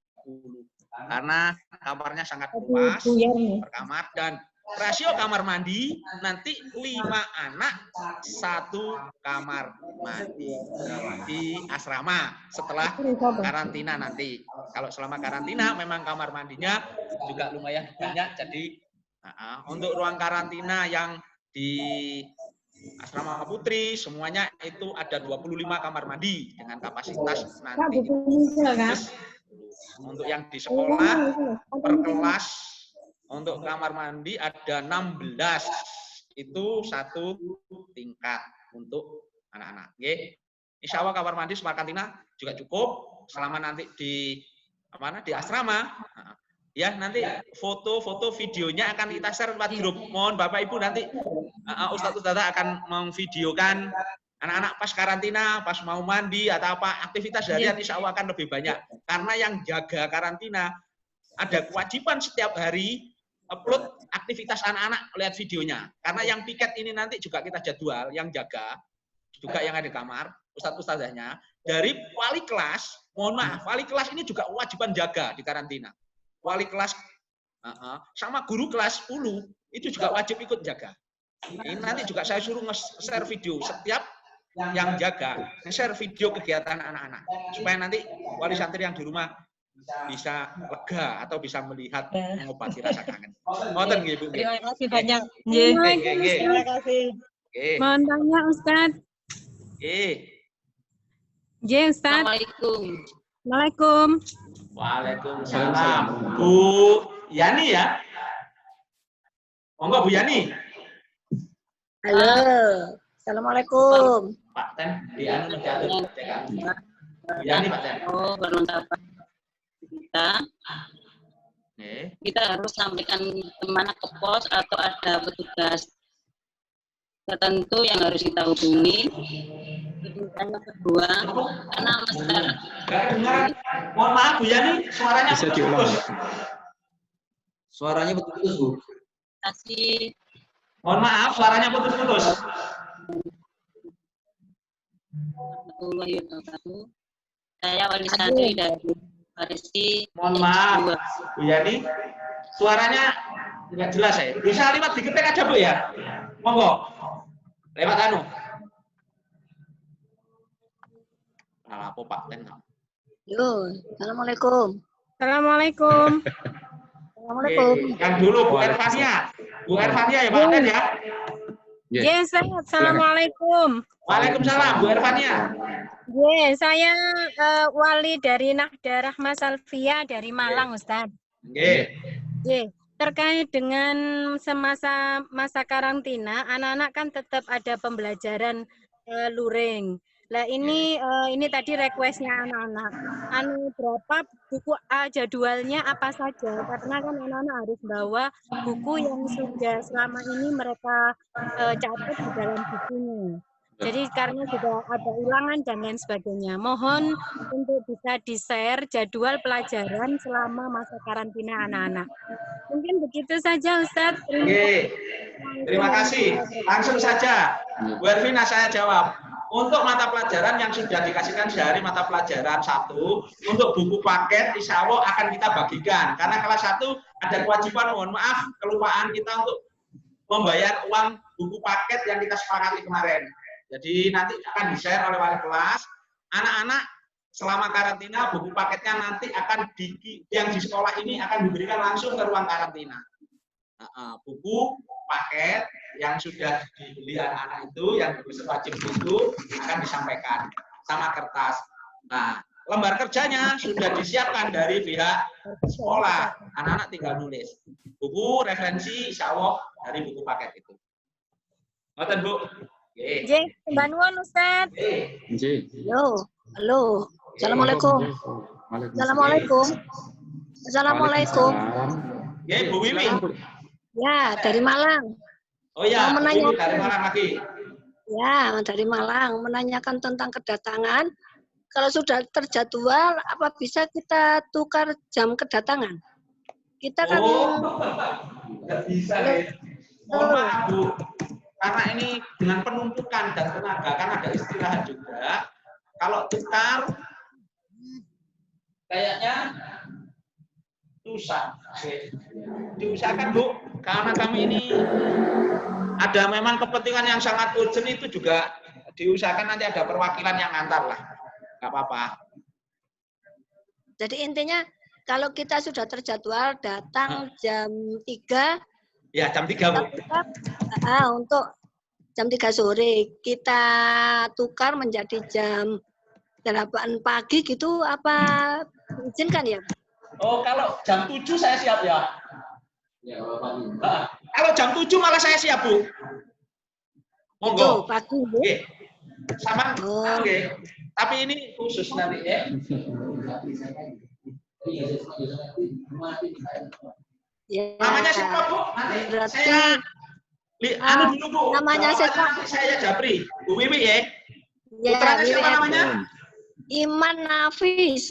Karena kamarnya sangat luas per kamar, dan rasio kamar mandi nanti 5 anak 1 kamar mandi di asrama setelah karantina nanti. Kalau selama karantina memang kamar mandinya juga lumayan banyak. Jadi untuk ruang karantina yang di asrama putri, semuanya itu ada 25 kamar mandi dengan kapasitas nanti. Untuk yang di sekolah per kelas untuk kamar mandi ada 16. Itu satu tingkat untuk anak-anak. Insya Allah kamar mandi Smart Kantina juga cukup selama nanti di asrama. Ya, nanti foto-foto videonya akan kita share lewat grup. Mohon Bapak Ibu nanti Ustadz akan memvideokan anak-anak pas karantina, pas mau mandi atau apa aktivitas harian insya Allah akan lebih banyak. Karena yang jaga karantina ada kewajiban setiap hari upload aktivitas anak-anak lihat videonya. Karena yang piket ini nanti juga kita jadwal, yang jaga juga yang ada di kamar, ustadz-ustadzahnya dari wali kelas. Mohon maaf, wali kelas ini juga kewajiban jaga di karantina. Wali kelas sama guru kelas 10 itu juga wajib ikut jaga. Ini nanti juga saya suruh nge-share video setiap yang jaga, nge-share video kegiatan anak-anak supaya nanti wali santri yang di rumah bisa lega atau bisa melihat mengobati rasa kangen. Ngoten nggih Bu. Terima kasih banyak. Terima kasih. Mohon tanya Ustadz. Ustadz. Assalamualaikum. Waalaikum. Waalaikumsalam. Bu Yani ya? Monggo Bu Yani. Halo. Assalamualaikum. Pak Ten, Bu Yani Pak Ten. Kita harus sampaikan kemana ke pos atau ada petugas tertentu yang harus kita hubungi. Yang kedua, karena masalah. Mohon maaf Bu Yani, suaranya bisa diulang. Suaranya putus Bu. Kasih. Mohon maaf, suaranya putus-putus. Saya wali santri dari Parisi. Mohon maaf, Bu Yani, suaranya nggak jelas ya. Bisa lewat diketik aja Bu ya. Monggo. Lewat anu. Apa Pak Ten? Yo, assalamualaikum. Assalamualaikum. Assalamualaikum. Yang dulu Bu Ervania. Bu Ervania ya Pak Ten ya. Yes, assalamualaikum. Waalaikumsalam Bu Ervania. Yes, saya wali dari Nahda Rahma Salvia dari Malang, Ustaz. Terkait dengan masa karantina, anak-anak kan tetap ada pembelajaran luring. Lah ini tadi requestnya anak-anak. Berapa buku jadwalnya apa saja? Karena kan anak-anak harus bawa buku yang sudah selama ini mereka catat di dalam bukunya. Jadi karena juga ada ulangan dan lain sebagainya. Mohon untuk bisa di-share jadwal pelajaran selama masa karantina anak-anak. Mungkin begitu saja Ustadz. Terima kasih. Langsung saja. Bu Ervina saya jawab. Untuk mata pelajaran yang sudah dikasihkan sehari mata pelajaran 1, untuk buku paket insya Allah akan kita bagikan. Karena kelas 1 ada kewajiban, mohon maaf, kelupaan kita untuk membayar uang buku paket yang kita sepakati kemarin. Jadi nanti akan di-share oleh wali kelas. Anak-anak selama karantina buku paketnya nanti akan yang di sekolah ini akan diberikan langsung ke ruang karantina. Buku paket yang sudah dibeli anak-anak itu, yang wajib itu akan disampaikan sama kertas. Nah, lembar kerjanya sudah disiapkan dari pihak sekolah. Anak-anak tinggal nulis. Buku referensi insya Allah dari buku paket itu. Ngoten Bu. Mbak Nuan Ustaz. Yo, halo. Assalamualaikum. Assalamualaikum. Assalamualaikum. Bu Wiwi. Ya, dari Malang. Oh ya, dari Malang lagi. Ya, dari Malang menanyakan tentang kedatangan. Kalau sudah terjadwal, apa bisa kita tukar jam kedatangan? Kita kan nggak bisa ya. Mohon maaf Bu, karena ini dengan penumpukan dan tenaga kan ada istirahat juga. Kalau tukar, kayaknya susah. Diusahakan Bu, karena kami ini ada memang kepentingan yang sangat urgent, itu juga diusahakan nanti ada perwakilan yang antar lah. Nggak apa-apa. Jadi intinya kalau kita sudah terjadwal datang jam 3. Ya, jam 3 Bu. Untuk jam 3 sore. Kita tukar menjadi jam 8 pagi gitu, apa diizinkan ya? Oh, kalau jam 7 saya siap ya. Kalau jam 7 malah saya siap, Bu. Monggo. Pagi. Oke. Sama oke. Tapi ini khusus nanti ya. Ya. Namanya siapa, Bu? Nanti Berarti saya anu dulu, Bu. namanya saya Japri. Bu Wiwi ya. Ya, Putranya siapa Wiwi. namanya? Iman Nafis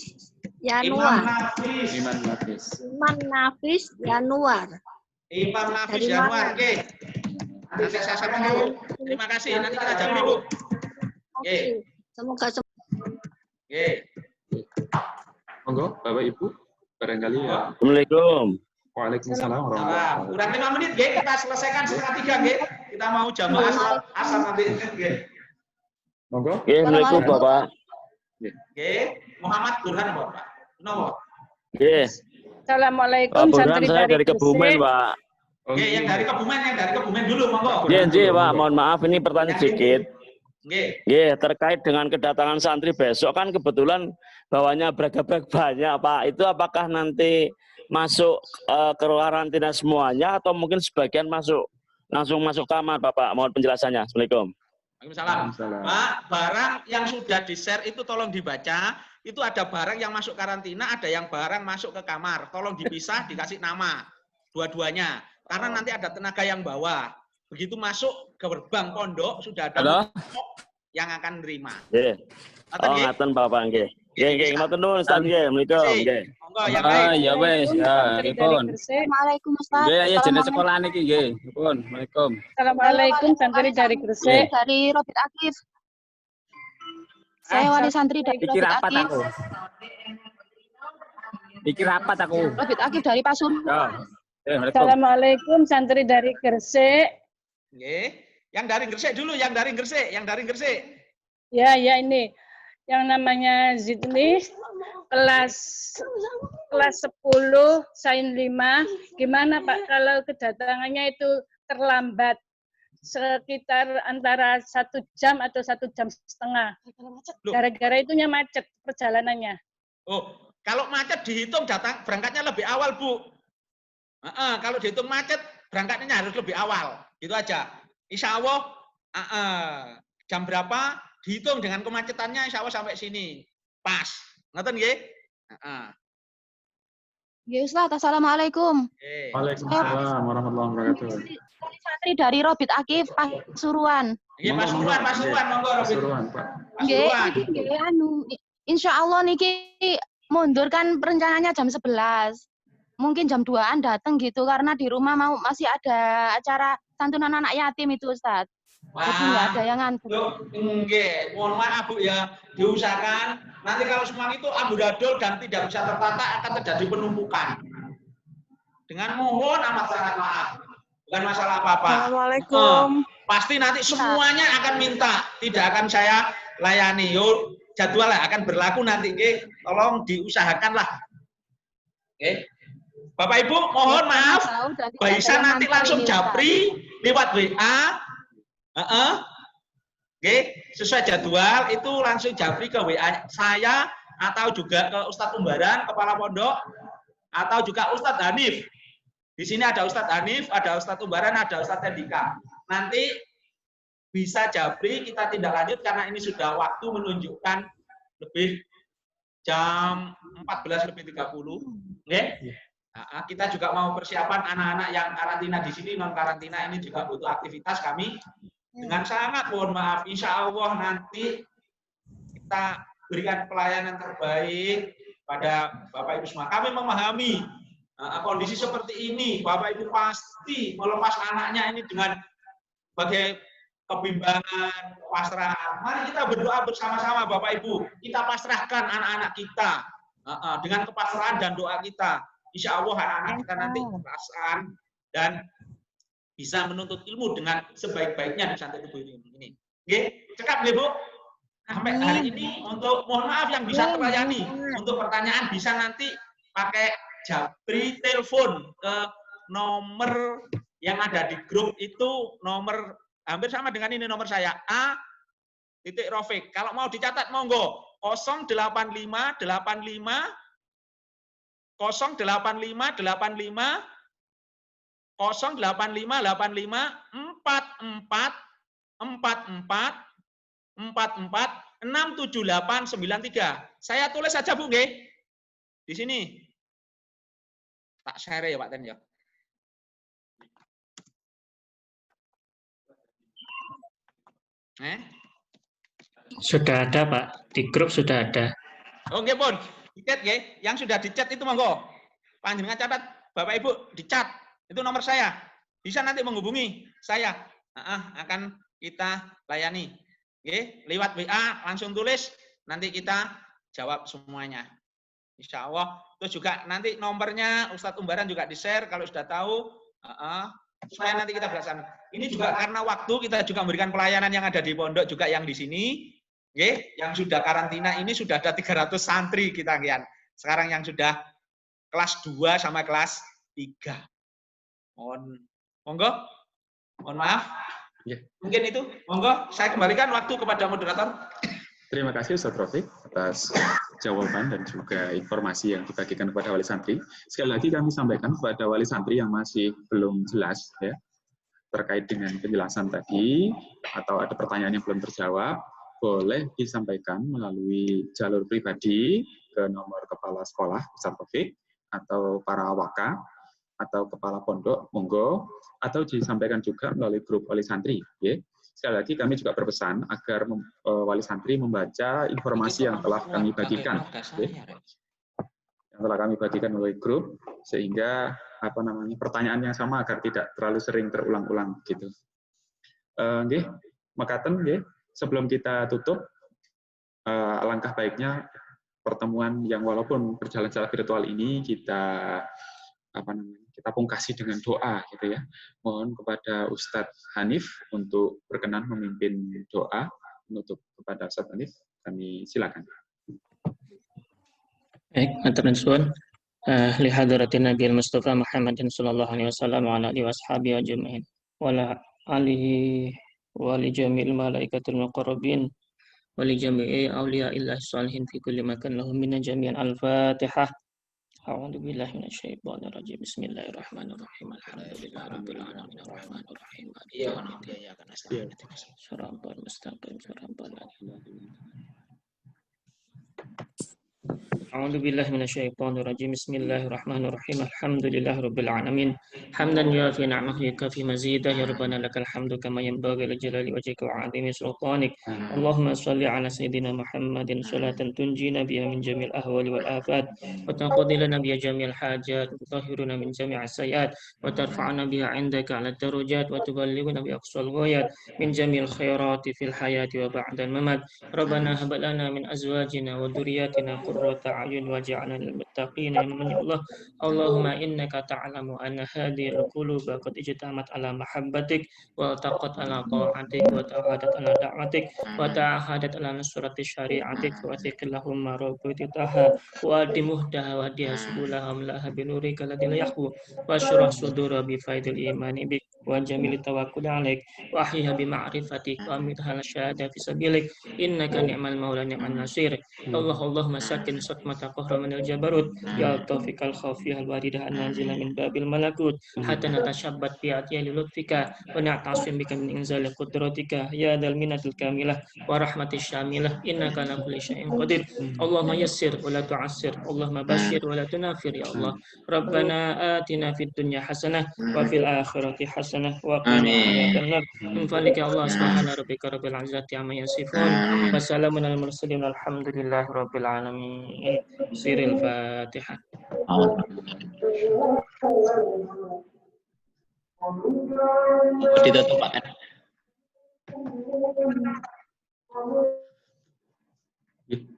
Yanuar. Iman Nafis. Iman Nafis Yanuar. Iman Nafis Dari Yanuar. mana? Oke. Nanti saya sambung, Bu. Terima kasih. Nanti kita Japri, Bu. Oke. Semoga Oke. Monggo, Bapak Ibu, barangkali ya. Assalamualaikum. Waalaikumsalam warahmatullahi wabarakatuh. Kurang 5 menit, G. Kita selesaikan 2:30, G. Kita mau jamaah asar nanti, G. Monggo. Assalamualaikum Bapak. G. Muhammad Burhan, Bapak. Nomor. Yes. Assalamualaikum, Pak Burhan, santri saya dari Gresik. Kebumen, Pak. Oke, yang dari Kebumen dulu, monggo. Iya, Pak. Mohon maaf, ini pertanyaan sedikit. Oke. Iya, terkait dengan kedatangan santri besok kan kebetulan bawanya beragam banyak, Pak. Itu apakah nanti masuk ke karantina semuanya atau mungkin sebagian langsung masuk kamar, Bapak? Mohon penjelasannya. Assalamualaikum. Waalaikumsalam. Pak, barang yang sudah di-share itu tolong dibaca. Itu ada barang yang masuk karantina, ada yang barang masuk ke kamar. Tolong dipisah, dikasih nama. Dua-duanya. Karena nanti ada tenaga yang bawa. Begitu masuk ke gerbang pondok, sudah ada yang akan nerima. Nggih. Oh, ngaten Bapak nggih. Nggih, nggih, matur nuwun Ustaz nggih. Assalamualaikum nggih. Monggo yang lain. Ya wis, ya, nipun. Assalamualaikum Ustaz. Nggih, ya jenis sekolah niki nggih. Nipun. Waalaikum. Assalamualaikum, santri dari Gresik. Dari Robit Akif. Saya wali santri dari Pikir Robit apa Akif. aku? Pikir apa aku? Robit Akif dari Pasuruan. Assalamualaikum, santri dari Gresik. Nggih. Yang dari Gresik dulu, yang dari Gresik. Ya, ini. Yang namanya Zidni, kelas 10, Sain 5. Gimana Pak kalau kedatangannya itu terlambat? Sekitar antara 1 jam atau 1 jam setengah. Gara-gara itunya macet perjalanannya. Oh, kalau macet dihitung berangkatnya lebih awal, Bu. Kalau dihitung macet, berangkatnya harus lebih awal. Gitu aja. Insya Allah, jam berapa, dihitung dengan kemacetannya, insya Allah sampai sini. Pas. Ngerti nggih? Ya Ustaz, Assalamualaikum. Waalaikumsalam warahmatullahi wabarakatuh. Santri dari Robit Akif, Pasuruan. Iya, Pasuruan, monggo Robit. Pasuruan, Pak. Nggih, insya Allah niki mundur kan rencananya jam 11. Mungkin jam 2-an datang gitu karena di rumah masih ada acara santunan anak yatim itu Ustaz. Jadi nggak ada yang nganter. Nggih, mohon maaf Bu ya, diusahakan nanti kalau semua itu amburadul dan tidak bisa tertata akan terjadi penumpukan. Dengan mohon amat sangat maaf. Bukan masalah apa-apa. Assalamualaikum. Pasti nanti semuanya akan minta, tidak akan saya layani. Yo, jadwal akan berlaku nanti, nggih. Tolong diusahakanlah. Oke. Bapak Ibu, mohon maaf. Mbak Isa nanti langsung japri lewat WA. Oke, sesuai jadwal itu langsung japri ke WA saya atau juga ke Ustadz Umbaran, Kepala Pondok, atau juga Ustadz Hanif. Di sini ada Ustadz Hanif, ada Ustadz Umbaran, ada Ustadz Tendika. Nanti bisa japri, kita tindak lanjut karena ini sudah waktu menunjukkan lebih jam 14:30. Oke? Kita juga mau persiapan anak-anak yang karantina di sini, non karantina ini juga butuh aktivitas kami. Dengan sangat mohon maaf, insya Allah nanti kita berikan pelayanan terbaik pada Bapak Ibu semua. Kami memahami kondisi seperti ini, Bapak Ibu pasti melepas anaknya ini dengan bagai kebimbangan, pasrah. Mari kita berdoa bersama-sama Bapak Ibu. Kita pasrahkan anak-anak kita dengan kepasrahan dan doa kita. Insya Allah anak-anak kita nanti perasaan dan bisa menuntut ilmu dengan sebaik-baiknya di Santai Tebu ini. Oke, cekap nih Bu. Sampai hari ini untuk mohon maaf yang bisa terlayani. Untuk pertanyaan bisa nanti pakai japri telepon ke nomor yang ada di grup itu nomor hampir sama dengan ini nomor saya, A.Rofik. Kalau mau dicatat, monggo. 085 85 085 85 085 85 44 44 44 678 93. Saya tulis saja, Bu, nggih. Di sini. Tak share ya, Pak Ten, ya. Sudah ada, Pak. Di grup sudah ada. Oke, Pun. Dicat, nggih. Yang sudah dicat itu monggo. Panjenengan catat, Bapak Ibu, dicat. Itu nomor saya. Bisa nanti menghubungi saya. Akan kita layani. Oke, lewat WA langsung tulis, nanti kita jawab semuanya. Insya Allah. Terus juga nanti nomornya Ustadz Umbaran juga di-share kalau sudah tahu. Supaya nanti kita belasan. Ini juga karena waktu kita juga memberikan pelayanan yang ada di pondok juga yang di sini. Oke, yang sudah karantina ini sudah ada 300 santri kita, Kian. Sekarang yang sudah kelas 2 sama kelas 3. Monggo. Mohon maaf. Ya. Mungkin itu. Monggo, saya kembalikan waktu kepada moderator. Terima kasih Ustaz Rofik atas jawaban dan juga informasi yang dibagikan kepada wali santri. Sekali lagi kami sampaikan kepada wali santri yang masih belum jelas ya terkait dengan penjelasan tadi atau ada pertanyaan yang belum terjawab, boleh disampaikan melalui jalur pribadi ke nomor kepala sekolah Ustaz Rofik atau para waka atau kepala pondok, monggo, atau disampaikan juga melalui grup wali santri. Ya. Sekali lagi kami juga berpesan agar wali santri membaca informasi yang telah kami bagikan. Ya. Yang telah kami bagikan melalui grup, sehingga pertanyaan yang sama agar tidak terlalu sering terulang-ulang. Gitu. Nggih, mekaten nggih, sebelum kita tutup, alangkah baiknya pertemuan yang walaupun berjalan secara virtual ini kita kita pungkasi dengan doa gitu ya. Mohon kepada Ustadz Hanif untuk berkenan memimpin doa menutup. Kepada Ustadz Hanif, kami silakan. Baik, matur nuwun. Li hadratin Nabi Mustafa Muhammadin sallallahu alaihi wasallam wa ala alihi washabihi ajmain. Wa ala alihi wa li jami'il malaikatil muqarrabin wa li jami'i awliya'illah shalihin fi kulli makan lahum minna jami'an al-Fatihah. A'udzu billahi minasyaitonir rajim. Bismillahirrahmanirrahim. Alhamdulillahirabbil alamin arrahmanir rahim. Iyyaka nasta'in shiratal mustaqim shiratal ladzina A'udzu billahi minasyaitonir rajim. Bismillahirrahmanirrahim. Alhamdulillahirabbil alamin. Hamdan yuafi ni'amahu yukafi mazidah ya rabbana lakal hamdu kama yanbaghi li jalali wajhika wa 'azimi sultanik. Allahumma shalli ala sayyidina Muhammadin salatan tunjina biha min jami'il ahwali wal afat wa taqdi lana biha jami'al hajat wa tutahhiruna min jami'is sayyi'at wa tarfa'una biha 'indaka 'ala darajat wa tuballighuna bi aqsal ghayat min jami'il khairati fil hayati wa ba'dal mamat. Rabbana hab lana min azwajina wa dhurriyyatina qurrata a'yun waj'alna lil muttaqina imama. Allah Allahumma innaka ta'lamu anna hadhihi al-quluba qad ijtamat ala mahabbatik wa taqat ala ta'atik wa tahadat ala da'watik wa ta'ahadat ala nusrati syari'atik wa thiqillahum marabutitaha wa dimuhdaha wa dihasbulahum laha binurika ladil yahwu wa syurah sudura bi faidil imani bik wa jamil tawakkul alaik wa ahyiha bi ma'rifatik wa amithal syahada fi sabilik innaka ni'mal maula ni'mal nasir. Allahumma sakin mata qahramanil jabarut ya taufikal khafiyal waridah an-nazila min babil malakut hatta natashabbat bi atiyali lutfika wa na'tasim bika min inzali qudratika ya dal minatil kamilah wa rahmatis syamilah innaka ala kulli syai'in qadir. Allahumma yassir wa la tu'assir, Allahumma bashir wa la tunafir ya Allah. Rabbana atina fid dunya hasanah wa fil akhirati hasanah wa qina adzabannar. Min fadlika ya Allah subhana rabbika rabbil izzati amma yasifun wa salamun alal mursalin alhamdulillahi rabbil alamin. Siril Fatihah. Ditutup, Pak.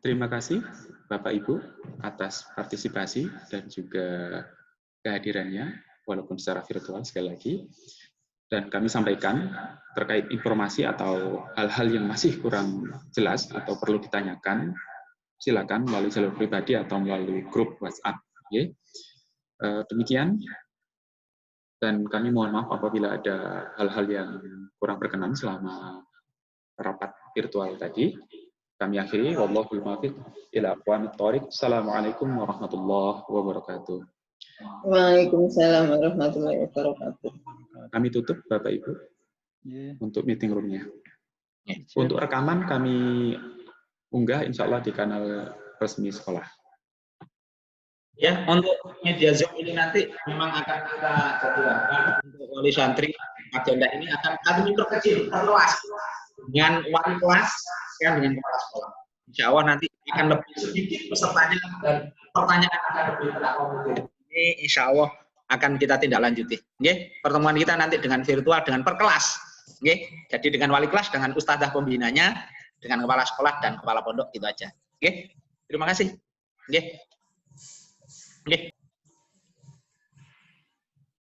Terima kasih Bapak Ibu atas partisipasi dan juga kehadirannya walaupun secara virtual sekali lagi. Dan kami sampaikan terkait informasi atau hal-hal yang masih kurang jelas atau perlu ditanyakan, silakan melalui jalur pribadi atau melalui grup WhatsApp. Demikian Dan kami mohon maaf apabila ada hal-hal yang kurang berkenan selama rapat virtual tadi. Kami akhiri, wallahul muwaffiq ila aqwamit thoriq. Assalamualaikum warahmatullahi wabarakatuh. Waalaikumsalam warahmatullahi wabarakatuh. Kami tutup Bapak Ibu untuk meeting room-nya. Untuk rekaman kami unggah insya Allah di kanal resmi sekolah. Ya, untuk media Zoom ini nanti memang akan kita jadwalkan untuk wali santri. Agenda ini akan kami perkecil, perluas dengan wali kelas dan dengan kepala sekolah. Insya Allah nanti akan lebih sedikit pesertanya dan pertanyaan akan lebih terakomodir. Ini insya Allah akan kita tindak lanjuti. Pertemuan kita nanti dengan virtual, dengan per kelas. Jadi dengan wali kelas, dengan ustadzah pembinanya, dengan kepala sekolah dan kepala pondok, gitu aja. Terima kasih.